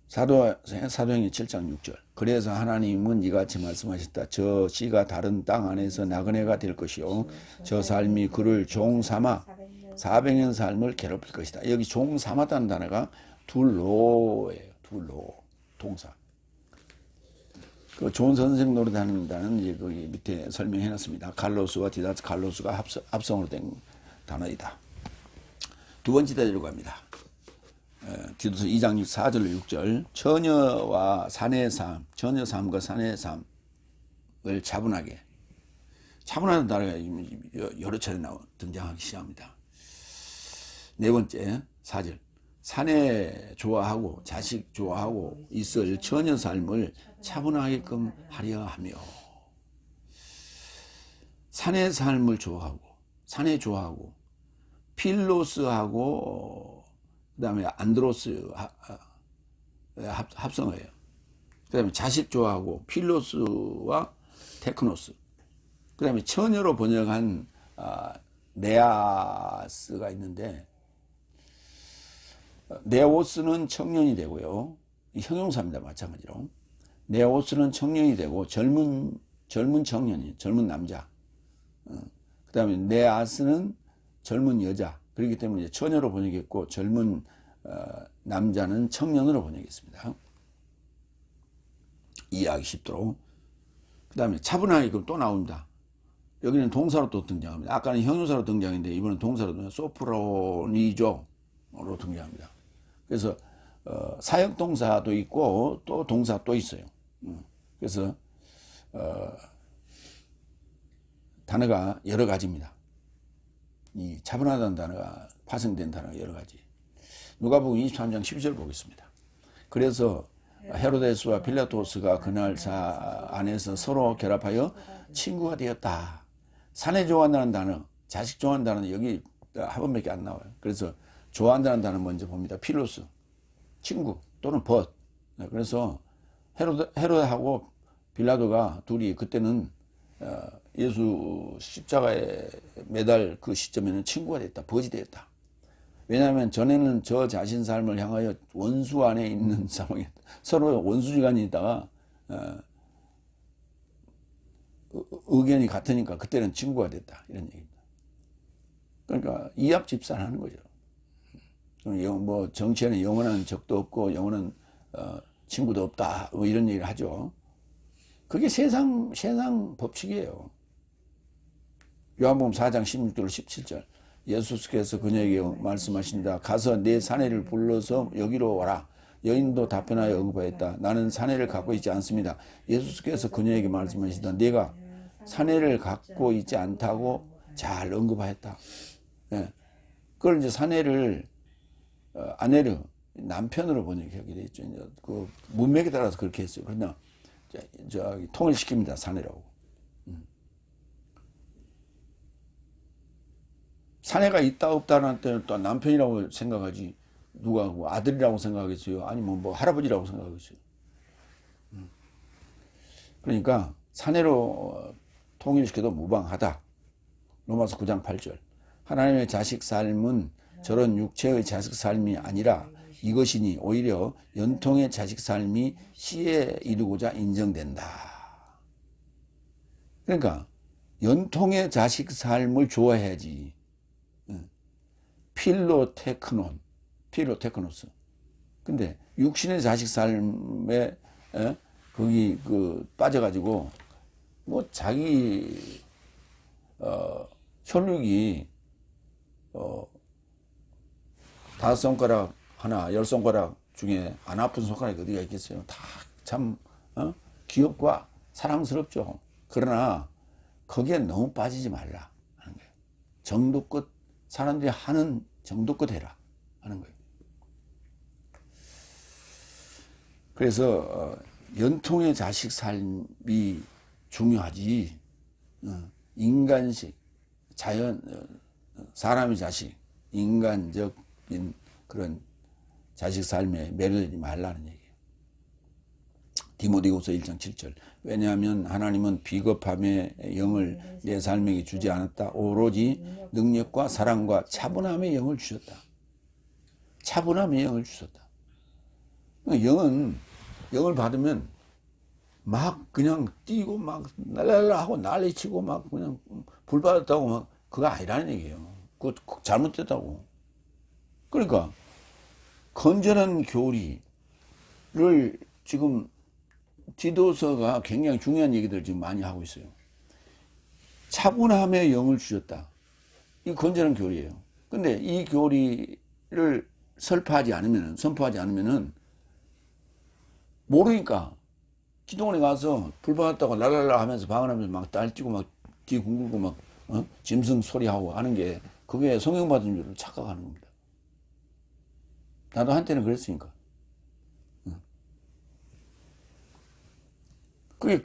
사도행전 7장 6절. 그래서 하나님은 이같이 말씀하셨다. 저 씨가 다른 땅 안에서 나그네가 될 것이요 저 삶이 그를 종 삼아 400년 삶을 괴롭힐 것이다. 여기 종 삼았다는 단어가 둘로예요. 둘로 동사. 그 좋은 선생 노릇하는다는 이제 거기 밑에 설명해 놨습니다. 갈로스와 디다스 갈로스가 합성으로 된 단어이다. 두 번째 대로 갑니다. 디도서 2장 4절 6절. 처녀와 사내의 삶, 처녀 삶과 사내의 삶을 차분하게. 차분하는 단어가 여러 차례 등장하기 시작합니다. 네 번째 4절. 사내 좋아하고 자식 좋아하고 있을 처녀 삶을 차분하게끔 하려 하며. 사내 삶을 좋아하고, 사내 좋아하고, 필로스하고 그 다음에 안드로스 합성어예요. 그 다음에 자식 좋아하고 필로스와 테크노스. 그 다음에 처녀로 번역한 네아스가 있는데, 네오스는 청년이 되고요. 형용사입니다. 마찬가지로. 네오스는 청년이 되고 젊은 청년이, 젊은 남자. 그 다음에 네아스는 젊은 여자. 그렇기 때문에 처녀로 번역했고 젊은 남자는 청년으로 번역했습니다. 이해하기 쉽도록. 그 다음에 차분하게 그럼 또 나옵니다. 여기는 동사로 또 등장합니다. 아까는 형용사로 등장했는데 이번엔 동사로 소프로니조로 등장합니다. 그래서 사역동사도 있고 또 동사 또 있어요. 그래서 단어가 여러 가지입니다. 이 차분하다는 단어가 파생된 단어가 여러 가지. 누가복음 23장 12절 보겠습니다. 그래서 헤로데스와 빌라토스가 그날 안에서 서로 결합하여 친구가 되었다. 사내 좋아한다는 단어, 자식 좋아한다는 단어는 여기 한 번밖에 안 나와요. 그래서 좋아한다는 단어 먼저 봅니다. 필로스, 친구 또는 벗. 그래서 헤로데하고 빌라도가 둘이 그때는 예수 십자가에 매달 그 시점에는 친구가 됐다. 벗이 됐다. 왜냐하면 전에는 저 자신 삶을 향하여 원수 안에 있는 상황이었다. 서로 원수지간이 있다가 의견이 같으니까 그때는 친구가 됐다. 이런 얘기입니다. 그러니까 이합집산하는 거죠. 뭐 정치에는 영원한 적도 없고 영원한 친구도 없다. 뭐 이런 얘기를 하죠. 그게 세상 법칙이에요. 요한복음 4장 16절 17절. 예수께서 그녀에게 말씀하신다. 가서 내 사내를 불러서 여기로 와라. 여인도 답변하여 응답하였다. 나는 사내를 갖고 있지 않습니다. 예수께서 그녀에게 말씀하시다. 네가 사내를 갖고 있지 않다고 잘 언급하였다. 예. 그걸 이제 사내를 아내를 남편으로 번역하게 돼 있죠. 이제 그 문맥에 따라서 그렇게 했어요. 그러나 통일시킵니다. 사내라고. 사내가 있다 없다는 때는 또 남편이라고 생각하지 누가 뭐 아들이라고 생각하겠어요? 아니면 뭐 할아버지라고 생각하겠어요? 그러니까 사내로 통일시켜도 무방하다. 로마서 9장 8절. 하나님의 자식 삶은 저런 육체의 자식 삶이 아니라 이것이니 오히려 연통의 자식 삶이 시에 이르고자 인정된다. 그러니까 연통의 자식 삶을 좋아해야지. 필로테크노스. 근데 육신의 자식 삶에 거기 빠져가지고 뭐 자기 혈육이 5손가락 하나 10손가락 중에 안 아픈 손가락이 어디가 있겠어요. 다 참 귀엽고 사랑스럽죠. 그러나 거기에 너무 빠지지 말라 하는 거예요. 정도껏 사람들이 하는 정도껏 해라 하는 거예요. 그래서 연통의 자식 삶이 중요하지. 인간식 자연 사람의 자식 인간적인 그런 자식 삶에 매료되지 말라는 얘기예요. 디모데후서 1장 7절. 왜냐하면 하나님은 비겁함의 영을 내 삶에게 주지 않았다. 오로지 능력과 사랑과 차분함의 영을 주셨다. 차분함의 영을 주셨다. 영을 받으면 막 그냥 뛰고 막 날랄라 하고 난리치고 막 그냥 불 받았다고 막 그거 아니라는 얘기예요. 그거 잘못됐다고. 그러니까 건전한 교리를 지금 디도서가 굉장히 중요한 얘기들 지금 많이 하고 있어요. 차분함의 영을 주셨다. 이 건전한 교리예요. 근데 이 교리를 선포하지 않으면은 모르니까 기도원에 가서 불 받았다고 랄랄라 하면서 방언하면서 막 딸뛰고 막 뒤 굴고 막 짐승 소리하고 하는 게 그게 성령받은 줄을 착각하는 겁니다. 나도 한때는 그랬으니까. 그게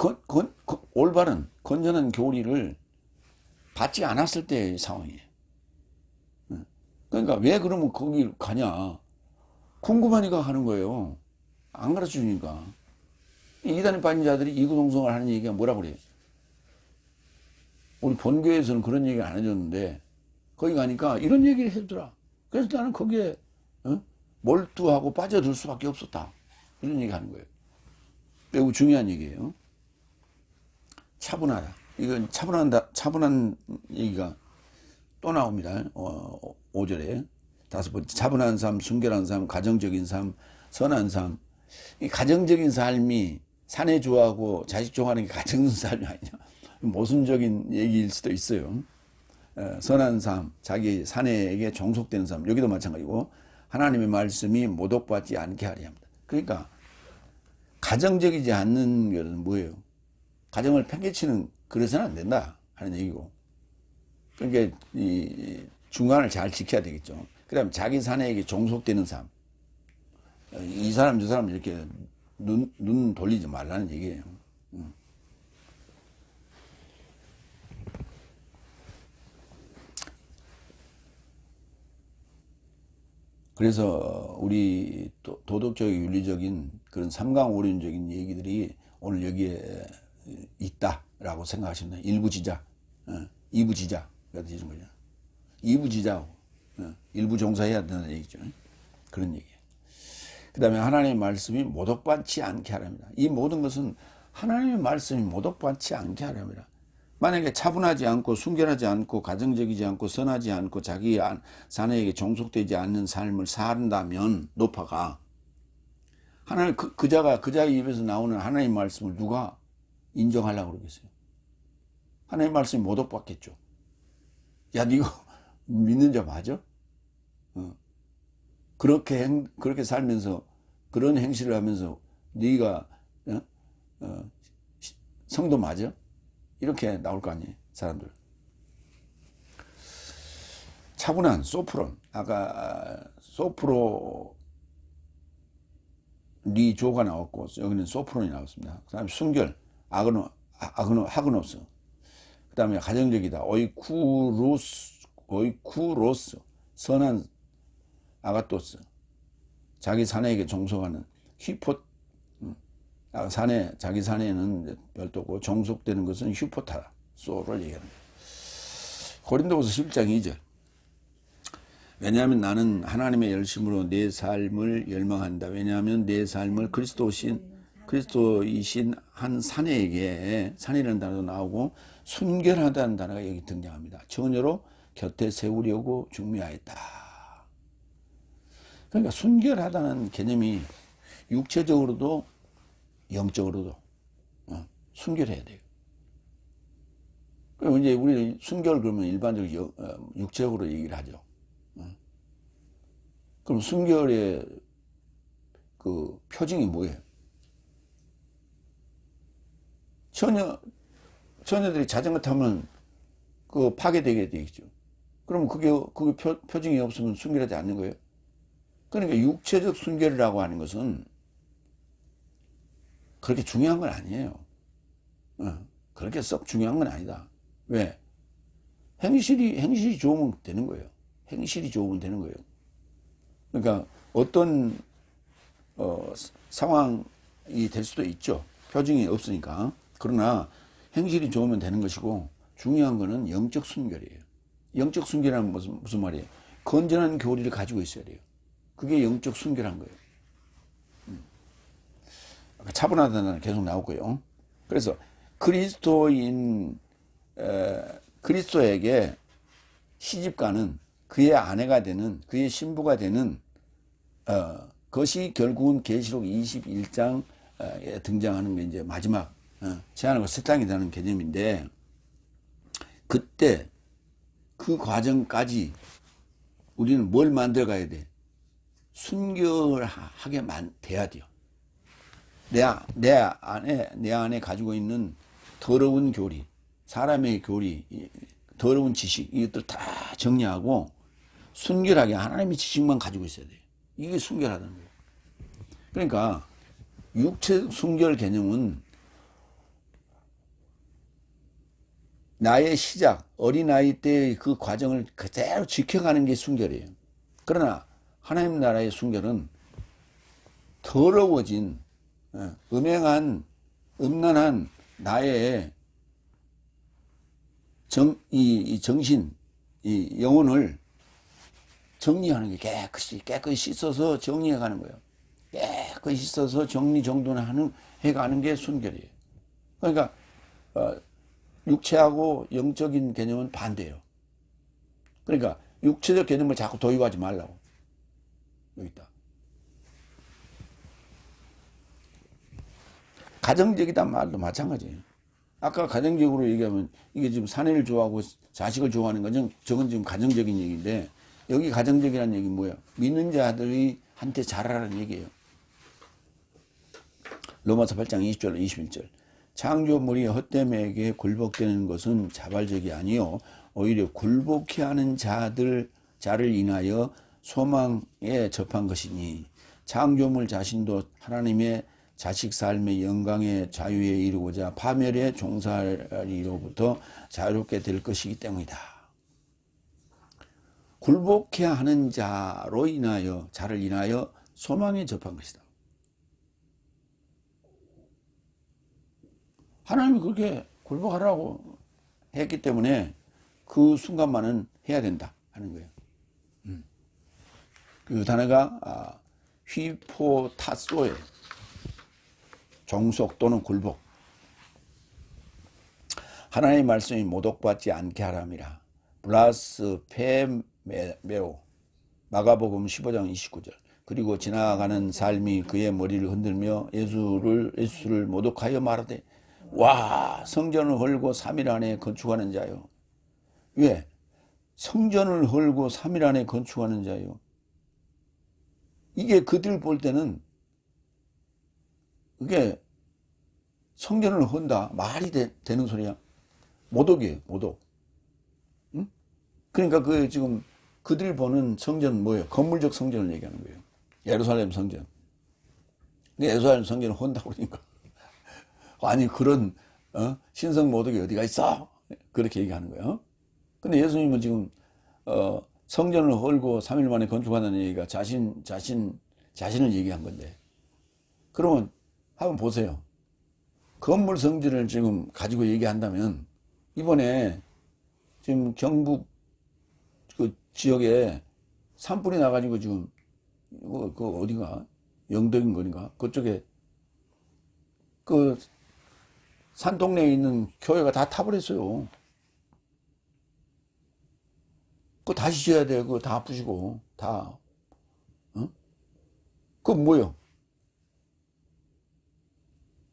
올바른 건전한 교리를 받지 않았을 때의 상황이에요. 그러니까 왜 그러면 거기 가냐 궁금하니까 가는 거예요. 안 가르쳐 주니까. 이단에 빠진 자들이 이구동성을 하는 얘기가 뭐라 그래요? 우리 본교에서는 그런 얘기를 안 해줬는데 거기 가니까 이런 얘기를 해주더라. 그래서 나는 거기에 몰두하고 빠져들 수밖에 없었다. 이런 얘기 하는 거예요. 매우 중요한 얘기예요. 차분하다. 이건 차분한 얘기가 또 나옵니다. 5절에 5번째. 차분한 삶, 순결한 삶, 가정적인 삶, 선한 삶. 이 가정적인 삶이 사내 좋아하고 자식 좋아하는 게 가정적인 삶이 아니냐. 모순적인 얘기일 수도 있어요. 선한 삶, 자기 사내에게 종속되는 삶. 여기도 마찬가지고 하나님의 말씀이 모독받지 않게 하려 합니다. 그러니까 가정적이지 않는 것은 뭐예요? 가정을 팽개치는 그래서는 안 된다 하는 얘기고. 그러니까 이 중간을 잘 지켜야 되겠죠. 그다음 자기 사내에게 종속되는 삶. 이 사람 저 사람 이렇게 눈 돌리지 말라는 얘기예요. 그래서 우리 도덕적 윤리적인 그런 삼강오륜적인 얘기들이 오늘 여기에 있다라고 생각하시면 일부 지자, 이부 지자가 되는 거죠. 이부 지자하고 일부 종사해야 된다는 얘기죠. 그런 얘기예요. 그 다음에 하나님의 말씀이 모독받지 않게 하랍니다. 이 모든 것은 하나님의 말씀이 모독받지 않게 하랍니다. 만약에 차분하지 않고 순결하지 않고 가정적이지 않고 선하지 않고 자기 사내에게 종속되지 않는 삶을 산다면 노파가 하나님 그 자의 입에서 나오는 하나님의 말씀을 누가 인정하려고 그러겠어요? 하나님의 말씀이 모독받겠죠. 야, 니가 믿는 자 맞아? 그렇게 살면서 그런 행실을 하면서 네가 성도 맞아? 이렇게 나올 거 아니에요, 사람들. 차분한 소프론, 아까 소프로 리조가 나왔고 여기는 소프론이 나왔습니다. 그 다음에 순결, 하그노스. 그 다음에 가정적이다, 오이쿠로스, 선한 아가토스, 자기 사내에게 종속하는 히포, 자기 사내는 별도고 종속되는 것은 휴포타소를 얘기합니다. 고린도후서 11장 2절. 왜냐하면 나는 하나님의 열심으로 내 삶을 열망한다. 왜냐하면 내 삶을 그리스도이신 한 사내에게, 사내라는 단어도 나오고 순결하다는 단어가 여기 등장합니다. 전혀로 곁에 세우려고 중미하였다. 그러니까 순결하다는 개념이 육체적으로도 영적으로도 순결해야 돼요. 그럼 이제 우리는 순결 그러면 일반적으로 육체적으로 얘기를 하죠. 그럼 순결의 그 표징이 뭐예요? 처녀들이 자전거 타면 그 파괴되게 돼 있죠. 그럼 그게 표징이 없으면 순결하지 않는 거예요. 그러니까 육체적 순결이라고 하는 것은 그렇게 중요한 건 아니에요. 그렇게 썩 중요한 건 아니다. 왜? 행실이 좋으면 되는 거예요. 행실이 좋으면 되는 거예요. 그러니까 어떤 상황이 될 수도 있죠. 표징이 없으니까. 그러나 행실이 좋으면 되는 것이고, 중요한 거는 영적 순결이에요. 영적 순결이란 무슨 말이에요? 건전한 교리를 가지고 있어야 돼요. 그게 영적 순결한 거예요. 차분하다는 계속 나오고요. 그래서 그리스도에게 시집가는, 그의 아내가 되는, 그의 신부가 되는 그것이 결국은 계시록 21장에 등장하는 게 이제 마지막 제한하고 새 땅이라는 개념인데, 그때 그 과정까지 우리는 뭘 만들어 가야 돼? 순결하게 돼야 돼요. 내 안에 가지고 있는 더러운 교리, 사람의 교리, 더러운 지식, 이것들 다 정리하고 순결하게 하나님의 지식만 가지고 있어야 돼요. 이게 순결하다는 거예요. 그러니까 육체 순결 개념은 나의 시작, 어린아이 때의 그 과정을 그대로 지켜가는 게 순결이에요. 그러나 하나님 나라의 순결은 더러워진 음란한 나의 정신, 이 영혼을 정리하는 게 깨끗이 씻어서 정리해 가는 거예요. 깨끗이 씻어서 정리정돈을 해가는 게 순결이에요. 그러니까 육체하고 영적인 개념은 반대예요. 그러니까 육체적 개념을 자꾸 도입하지 말라고. 여기 있다. 가정적이란 말도 마찬가지예요. 아까 가정적으로 얘기하면 이게 지금 사내를 좋아하고 자식을 좋아하는 건 저건 지금 가정적인 얘기인데, 여기 가정적이라는 얘기는 뭐예요? 믿는 자들이 한테 잘하라는 얘기예요. 로마서 8장 20절 21절. 창조물이 헛됨에게 굴복되는 것은 자발적이 아니요 오히려 굴복해 하는 자를 인하여 소망에 접한 것이니, 창조물 자신도 하나님의 자식 삶의 영광의 자유에 이르고자 파멸의 종살이로부터 자유롭게 될 것이기 때문이다. 굴복해 하는 자를 인하여 소망에 접한 것이다. 하나님이 그렇게 굴복하라고 했기 때문에 그 순간만은 해야 된다 하는 거예요. 그 단어가 휘포타소예요. 종속 또는 굴복. 하나님의 말씀이 모독받지 않게 하람이라. 블라스페메오. 마가복음 15장 29절. 그리고 지나가는 삶이 그의 머리를 흔들며 예수를 모독하여 말하되, 와, 성전을 헐고 3일 안에 건축하는 자요. 왜? 성전을 헐고 3일 안에 건축하는 자요. 이게 그들 볼 때는 그게 성전을 헌다. 말이 되는 소리야. 모독이에요, 모독. 응? 그러니까 그 지금 그들이 보는 성전은 뭐예요? 건물적 성전을 얘기하는 거예요. 예루살렘 성전. 예루살렘 성전을 헌다고 그러니까. 아니, 그런, 신성 모독이 어디가 있어? 그렇게 얘기하는 거예요. 근데 예수님은 지금, 성전을 헐고 3일 만에 건축한다는 얘기가 자신을 얘기한 건데. 그러면 한번 보세요. 건물 성질을 지금 가지고 얘기한다면 이번에 지금 경북 그 지역에 산불이 나가지고 지금 그 어디가 영덕인 거니까 그쪽에 그 산동네에 있는 교회가 다 타버렸어요. 그거 다시 지어야 돼. 그거 다 부시고 다. 그거 뭐요?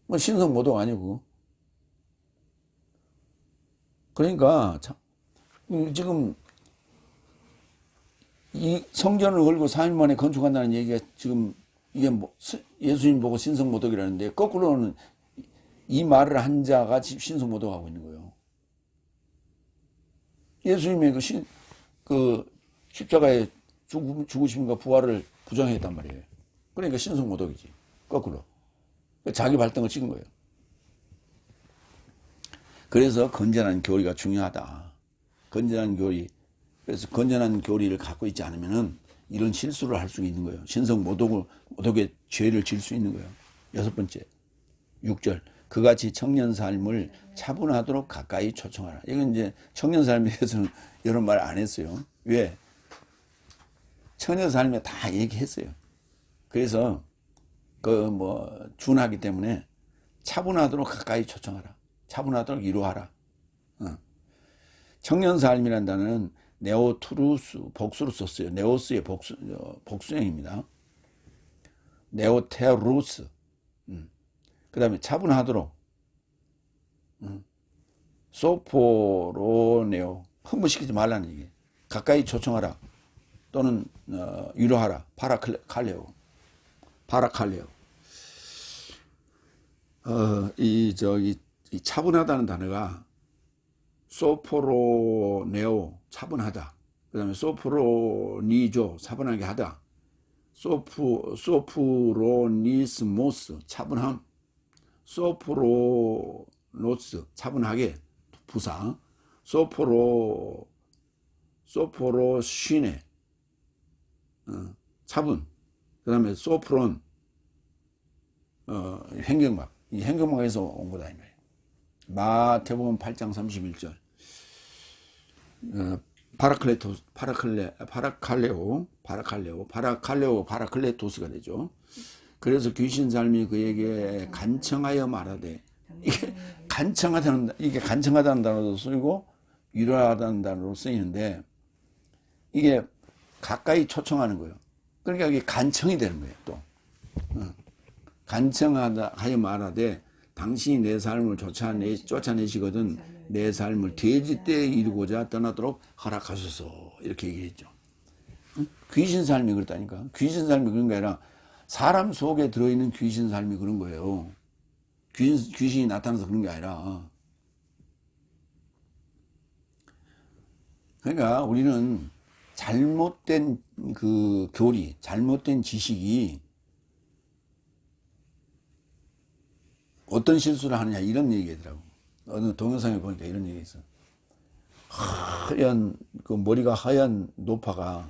뭐 신성 모독 아니고. 그러니까 참, 지금 이 성전을 걸고 4일 만에 건축한다는 얘기가 지금 이게 뭐 예수님 보고 신성 모독이라는데 거꾸로는 이 말을 한 자가 신성 모독하고 있는 거예요. 예수님의 그 십자가의 죽으심과 부활을 부정했단 말이에요. 그러니까 신성 모독이지. 거꾸로. 자기 발등을 찍은 거예요. 그래서 건전한 교리가 중요하다. 건전한 교리. 그래서 건전한 교리를 갖고 있지 않으면은 이런 실수를 할 수 있는 거예요. 신성 모독의 죄를 질 수 있는 거예요. 6번째, 6절. 그같이 청년 삶을 차분하도록 가까이 초청하라. 이건 이제 청년 삶에 대해서는 이런 말 안 했어요. 왜? 청년 삶에 다 얘기했어요. 그래서 준하기 때문에 차분하도록 가까이 초청하라. 차분하도록 이루하라. 청년 삶이라는 단어는 네오투루스, 복수로 썼어요. 네오스의 복수형입니다. 네오테루스. 그 다음에 차분하도록. 소포로네오. 흥분시키지 말라는 얘기. 가까이 초청하라. 또는, 위로하라. 파라칼레오. 이 차분하다는 단어가 소포로네오, 차분하다. 그 다음에 소프로니조, 차분하게 하다. 소프로니스모스, 차분함. 소프로노스, 차분하게, 부사. 소포로시네, 차분. 그 다음에 소프론, 행경막. 이 행경막에서 온 거다, 이 말이에요. 마태복음 8장 31절. 파라클레토스가 되죠. 그래서 귀신 삶이 그에게 간청하여 말하되, 이게 간청하다는 단어도 쓰이고 위로하다는 단어로 쓰이는데 이게 가까이 초청하는 거예요. 그러니까 이게 간청이 되는 거예요. 또 간청하여 말하되 당신이 내 삶을 쫓아내시거든 내 삶을 돼지 때에 이루고자 떠나도록 허락하소서, 이렇게 얘기했죠. 귀신 삶이 그렇다니까. 귀신 삶이 그런 게 아니라 사람 속에 들어있는 귀신 삶이 그런 거예요. 귀신이 나타나서 그런 게 아니라. 그러니까 우리는 잘못된 그 교리, 잘못된 지식이 어떤 실수를 하느냐, 이런 얘기더라고. 어느 동영상에 보니까 이런 얘기 있어. 하얀, 그 머리가 하얀 노파가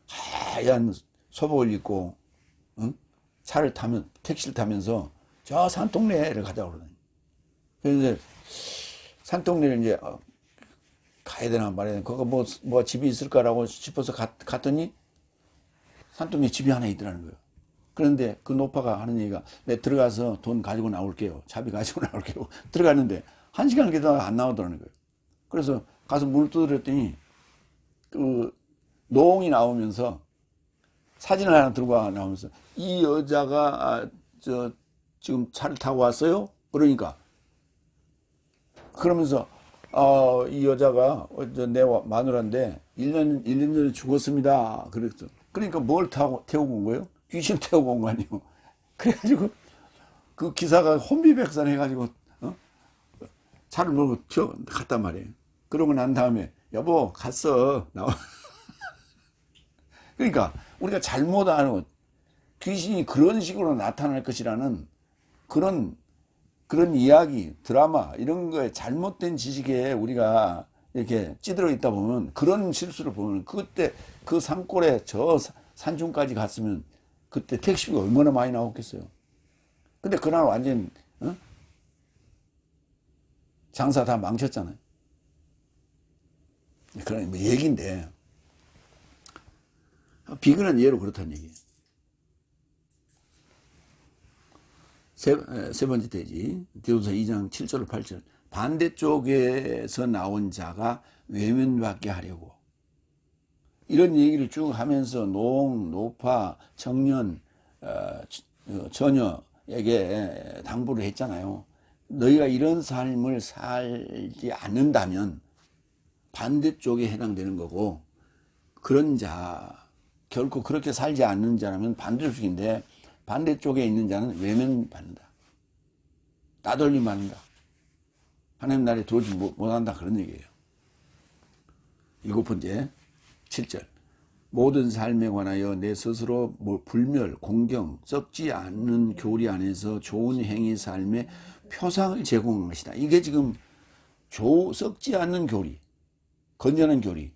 하얀 소복을 입고, 택시를 타면서 저 산동네를 가자고 그러더니. 그래서 산동네를 이제 가야 되나 말아야 되나, 거기 뭐 집이 있을까라고 싶어서 갔더니 산동네 집이 하나 있더라는 거예요. 그런데 그 노파가 하는 얘기가, 내 들어가서 돈 가지고 나올게요. 차비 가지고 나올게요. 들어갔는데 1시간 기다가 안 나오더라는 거예요. 그래서 가서 문을 두드렸더니 그 노홍이 나오면서 사진을 하나 들고 나오면서, 이 여자가 지금 차를 타고 왔어요? 그러니까 그러면서 이 여자가 내 마누라인데 1년 전에 죽었습니다. 그랬어. 그러니까 뭘 태우고 온 거예요? 귀신 태우고 온 거 아니에요. 그래가지고 그 기사가 혼비백산 해가지고 차를 몰고 갔단 말이에요. 그러고 난 다음에 여보 갔어 나와. 그러니까 우리가 잘못 아는 귀신이 그런 식으로 나타날 것이라는 그런 이야기, 드라마 이런 거에 잘못된 지식에 우리가 이렇게 찌들어 있다 보면 그런 실수를 보면 그때 그 산골에 저 산중까지 갔으면 그때 택시비가 얼마나 많이 나왔겠어요. 근데 그날 완전 장사 다 망쳤잖아요. 그런 뭐 얘기인데 비근한 예로 그렇다는 얘기예요. 세 번째 대지 디도서 2장 7절 8절 반대쪽에서 나온 자가 외면받게 하려고 이런 얘기를 쭉 하면서 농, 노파, 청년, 처녀에게 당부를 했잖아요. 너희가 이런 삶을 살지 않는다면 반대쪽에 해당되는 거고 그런 자 결코 그렇게 살지 않는 자라면 반대쪽인데 반대쪽에 있는 자는 외면받는다. 따돌림 받는다. 하나님 나라에 들어오지 못한다. 그런 얘기예요. 일곱 번째 7절 모든 삶에 관하여 내 스스로 불멸, 공경, 썩지 않는 교리 안에서 좋은 행위 삶의 표상을 제공한 것이다. 이게 지금 썩지 않는 교리, 건전한 교리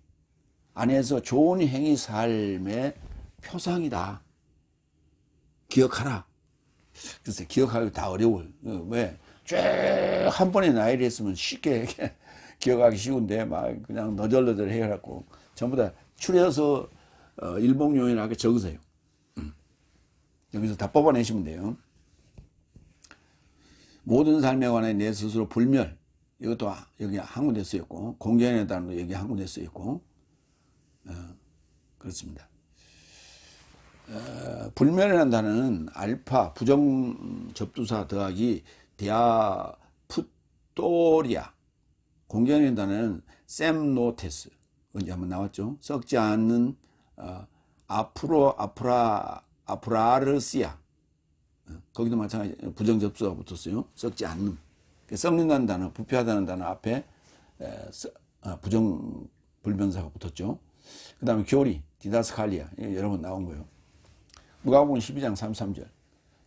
안에서 좋은 행위 삶의 표상이다. 기억하라. 글쎄 기억하기 다 어려워요. 왜? 쭉 한 번에 나열을 했으면 쉽게 기억하기 쉬운데 막 그냥 너절너절 해갖고 전부 다 추려서 일봉용이라고 적으세요. 여기서 다 뽑아내시면 돼요. 모든 삶에 관해 내 스스로 불멸 이것도 여기 한 군데 쓰였고 공경에 따른 여기 한 군데 쓰였고 그렇습니다. 불멸이라는 단어는 알파 부정 접두사 더하기 디아푸토리아 공경이라는 단어는 셈노테스 언제 한번 나왔죠. 썩지 않는 아프라르시아 거기도 마찬가지 부정 접두사가 붙었어요. 썩지 않는 썩는다는 단어 부패하다는 단어 앞에 부정 불변사가 붙었죠. 그 다음에 교리 디다스칼리아 여러 번 나온 거예요. 누가복음 12장 33절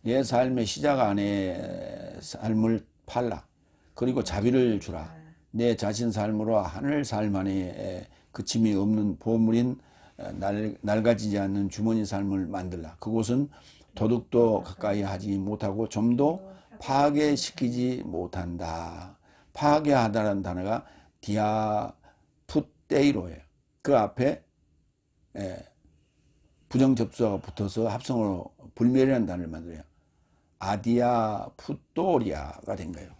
내 삶의 시작 안에 삶을 팔라 그리고 자비를 주라 내 자신 삶으로 하늘 삶 안에 그침이 없는 보물인 낡아지지 않는 주머니 삶을 만들라 그곳은 도둑도 가까이 하지 못하고 좀도 파괴시키지 못한다. 파괴하다라는 단어가 디아푸테이로예요. 그 앞에 부정접수사가 붙어서 합성어로 불멸이라는 단어를 만들어요. 아디아푸토리아가 된 거예요.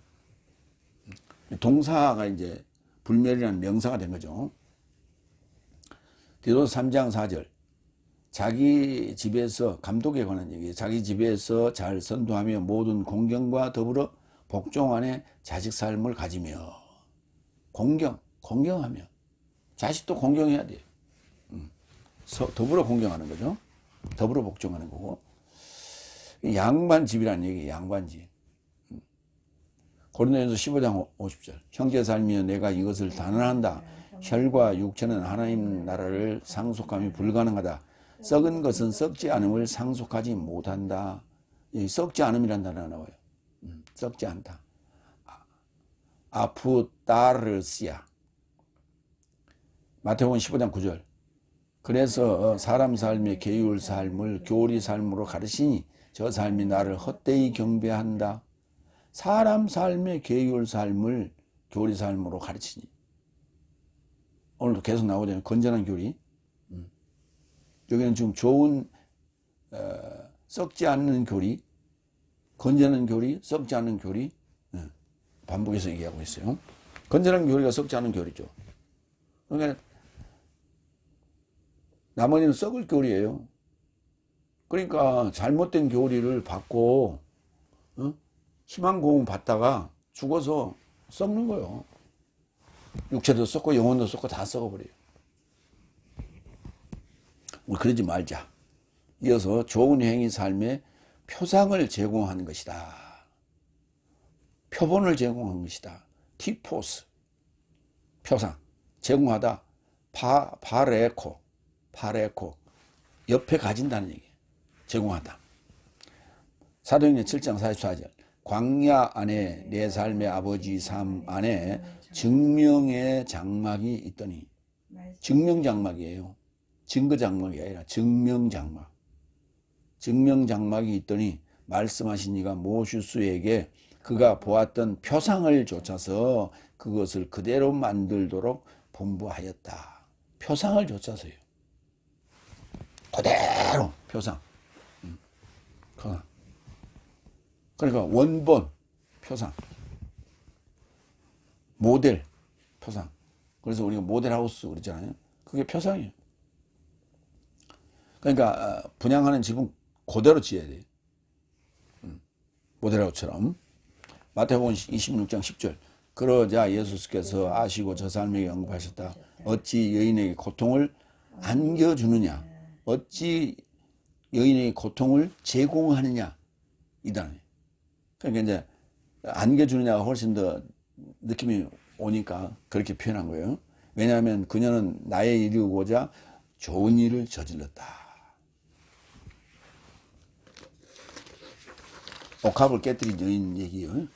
동사가 이제 불멸이라는 명사가 된 거죠. 디도서 3장 4절 자기 집에서 감독에 관한 얘기예요. 자기 집에서 잘 선도하며 모든 공경과 더불어 복종 안에 자식 삶을 가지며 공경하며 자식도 공경해야 돼요. 더불어 공경하는 거죠. 더불어 복종하는 거고 양반집이라는 얘기예요. 양반집. 고린도전서 15장 50절 형제 삶이여 내가 이것을 단언한다. 혈과 육체는 하나님 나라를 상속함이 불가능하다. 썩은 것은 썩지 않음을 상속하지 못한다. 썩지 않음이라는 단어가 나와요. 썩지 않다. 아푸타르시아. 마태복음 15장 9절 그래서 사람 삶의 계율 삶을 교리 삶으로 가르치니 저 삶이 나를 헛되이 경배한다. 사람 삶의 계율 삶을 교리 삶으로 가르치니 오늘도 계속 나오잖아요. 건전한 교리. 여기는 지금 좋은 썩지 않는 교리, 건전한 교리, 썩지 않는 교리 반복해서 얘기하고 있어요. 건전한 교리가 썩지 않은 교리죠. 그러니까 나머지는 썩을 교리예요. 그러니까 잘못된 교리를 받고 희망 고문 받다가 죽어서 썩는 거예요. 육체도 썩고 영혼도 썩고 다 썩어버려요. 우리 그러지 말자. 이어서 좋은 행위 삶의 표상을 제공하는 것이다. 표본을 제공한 것이다. 티포스, 표상, 제공하다. 파레코, 옆에 가진다는 얘기예요. 제공하다. 사도행전 7장 44절. 광야 안에 내 삶의 아버지 삶 안에 증명의 장막이 있더니, 증명장막이에요. 증거장막이 아니라 증명장막. 증명장막이 있더니 말씀하신 이가 모슈스에게 그가 보았던 표상을 좇아서 그것을 그대로 만들도록 분부하였다. 표상을 좇아서요. 그대로 표상. 그러니까 원본 표상, 모델 표상. 그래서 우리가 모델하우스 그러잖아요. 그게 표상이에요. 그러니까 분양하는 집은 그대로 지어야 돼요. 모델하우스처럼. 마태복음 26장 10절. 그러자 예수께서 아시고 저 사람에게 언급하셨다. 어찌 여인에게 고통을 안겨주느냐. 어찌 여인에게 고통을 제공하느냐. 이단. 그러니까 이제 안겨주느냐가 훨씬 더 느낌이 오니까 그렇게 표현한 거예요. 왜냐하면 그녀는 나에 이르고자 좋은 일을 저질렀다. 옥합을 깨뜨린 여인 얘기예요.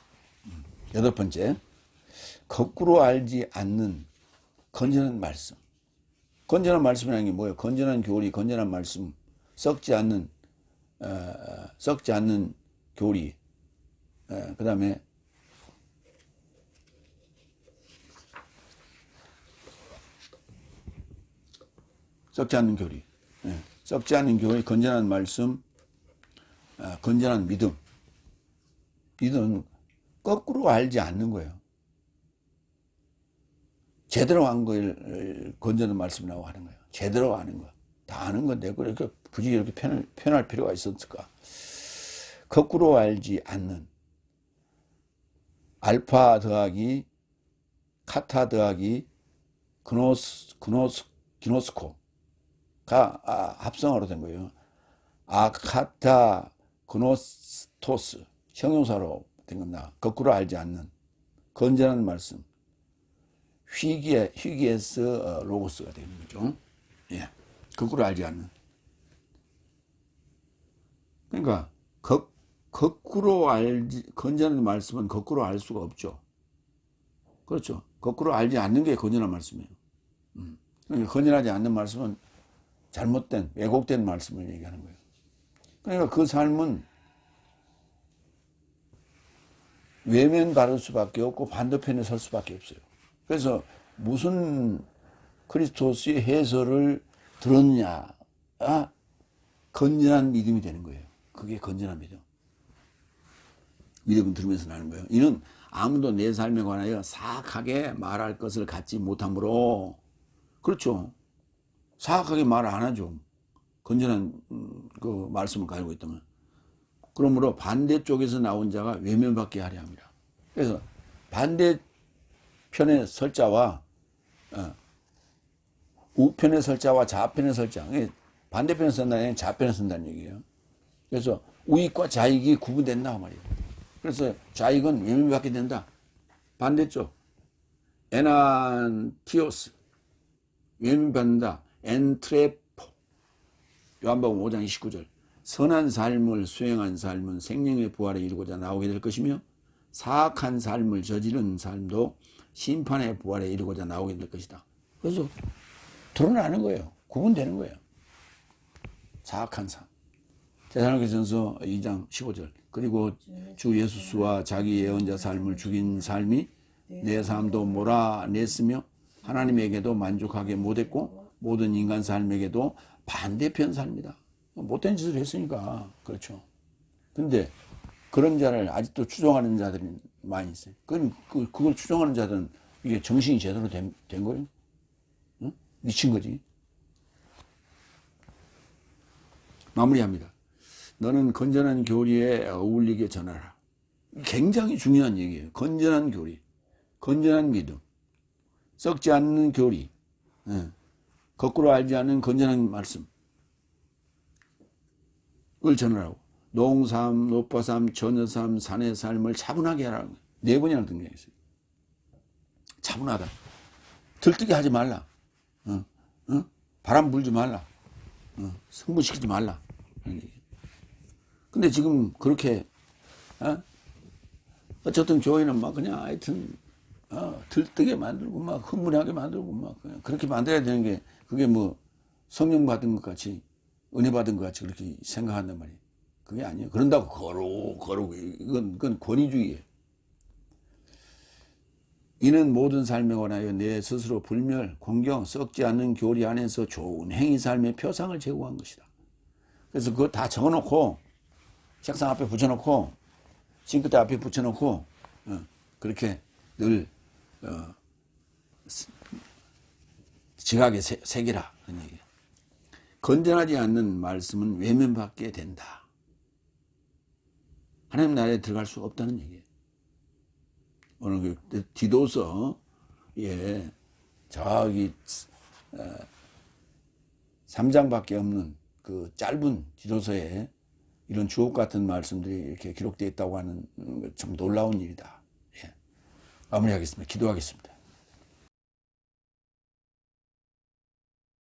8번째, 거꾸로 알지 않는 건전한 말씀. 건전한 말씀이라는 게 뭐예요? 건전한 교리, 건전한 말씀, 썩지 않는 교리. 그 다음에 썩지 않는 교리, 썩지 않는 교리, 건전한 말씀, 건전한 믿음. 믿음은 거꾸로 알지 않는 거예요. 제대로 한 걸 건전한 말씀이라고 하는 거예요. 제대로 아는 거. 다 아는 건데 그렇게 굳이 이렇게 표현할 필요가 있었을까? 거꾸로 알지 않는. 알파 더하기 카타 더하기 기노스코가 합성어로 된 거예요. 아카타 그노스토스 형용사로 된 겁니다. 거꾸로 알지 않는 건전한 말씀. 휘기에스 로고스가 되는 거죠. 예, 거꾸로 알지 않는. 그러니까 거꾸로 알지, 건전한 말씀은 거꾸로 알 수가 없죠. 그렇죠. 거꾸로 알지 않는 게 건전한 말씀이에요. 그러니까 건전하지 않는 말씀은 잘못된, 왜곡된 말씀을 얘기하는 거예요. 그러니까 그 삶은 외면받을 수밖에 없고 반대편에 설 수밖에 없어요. 그래서 무슨 크리스토스의 해설을 들었냐가 건전한 믿음이 되는 거예요. 그게 건전한 믿음. 믿음은 들으면서 나는 거예요. 이는 아무도 내 삶에 관하여 사악하게 말할 것을 갖지 못하므로. 그렇죠. 사악하게 말 안 하죠. 건전한 그 말씀을 가지고 있다면. 그러므로 반대쪽에서 나온 자가 외면받게 하려 합니다. 그래서 반대편에 설 자와 우편에 설 자와 좌편에 설 자. 반대편에 선다는 얘기는 좌편에 선다는 얘기예요. 그래서 우익과 좌익이 구분된다 말이에요. 그래서 좌익은 외면받게 된다. 반대쪽 에난티오스 외면받는다. 엔트레포 요한복음 5장 29절 선한 삶을 수행한 삶은 생명의 부활에 이르고자 나오게 될 것이며 사악한 삶을 저지른 삶도 심판의 부활에 이르고자 나오게 될 것이다. 그래서 드러나는 거예요. 구분되는 거예요. 사악한 삶. 데살로니가전서 2장 15절 그리고 주 예수와 자기 예언자 삶을 죽인 삶이 내 삶도 몰아냈으며 하나님에게도 만족하게 못했고 모든 인간 삶에게도 반대편 삶이다. 못된 짓을 했으니까 그렇죠. 근데 그런 자를 아직도 추종하는 자들이 많이 있어요. 그걸 추종하는 자들은 이게 정신이 제대로 된 거예요. 응? 미친 거지. 마무리합니다. 너는 건전한 교리에 어울리게 전하라. 굉장히 중요한 얘기예요. 건전한 교리, 건전한 믿음, 썩지 않는 교리, 거꾸로 알지 않는 건전한 말씀 을 전하라고. 농삼, 노파삼, 처녀삼, 산의 삶을 차분하게 하라고. 4번이나 등장했어요. 차분하다. 들뜨게 하지 말라. 바람 불지 말라. 승부시키지 말라. 근데 지금 그렇게 어쨌든 교회는 막 그냥 하여튼 들뜨게 만들고 막 흥분하게 만들고 막 그냥 그렇게 만들어야 되는 게 그게 뭐 성령 받은 것 같이 은혜 받은 것 같이 그렇게 생각한단 말이에요. 그게 아니에요. 그런다고 거르고 이건 권위주의예요. 이는 모든 삶에 관하여 내 스스로 불멸, 공경, 썩지 않는 교리 안에서 좋은 행위 삶의 표상을 제공한 것이다. 그래서 그거 다 적어놓고 책상 앞에 붙여놓고 싱크대 앞에 붙여놓고 그렇게 늘 지각에 새기라 그런 얘기예요. 건전하지 않는 말씀은 외면받게 된다. 하나님 나라에 들어갈 수 없다는 얘기예요. 오늘 그 디도서 저기 3장밖에 없는 그 짧은 디도서에 이런 주옥 같은 말씀들이 이렇게 기록되어 있다고 하는 참 놀라운 일이다. 마무리하겠습니다. 기도하겠습니다.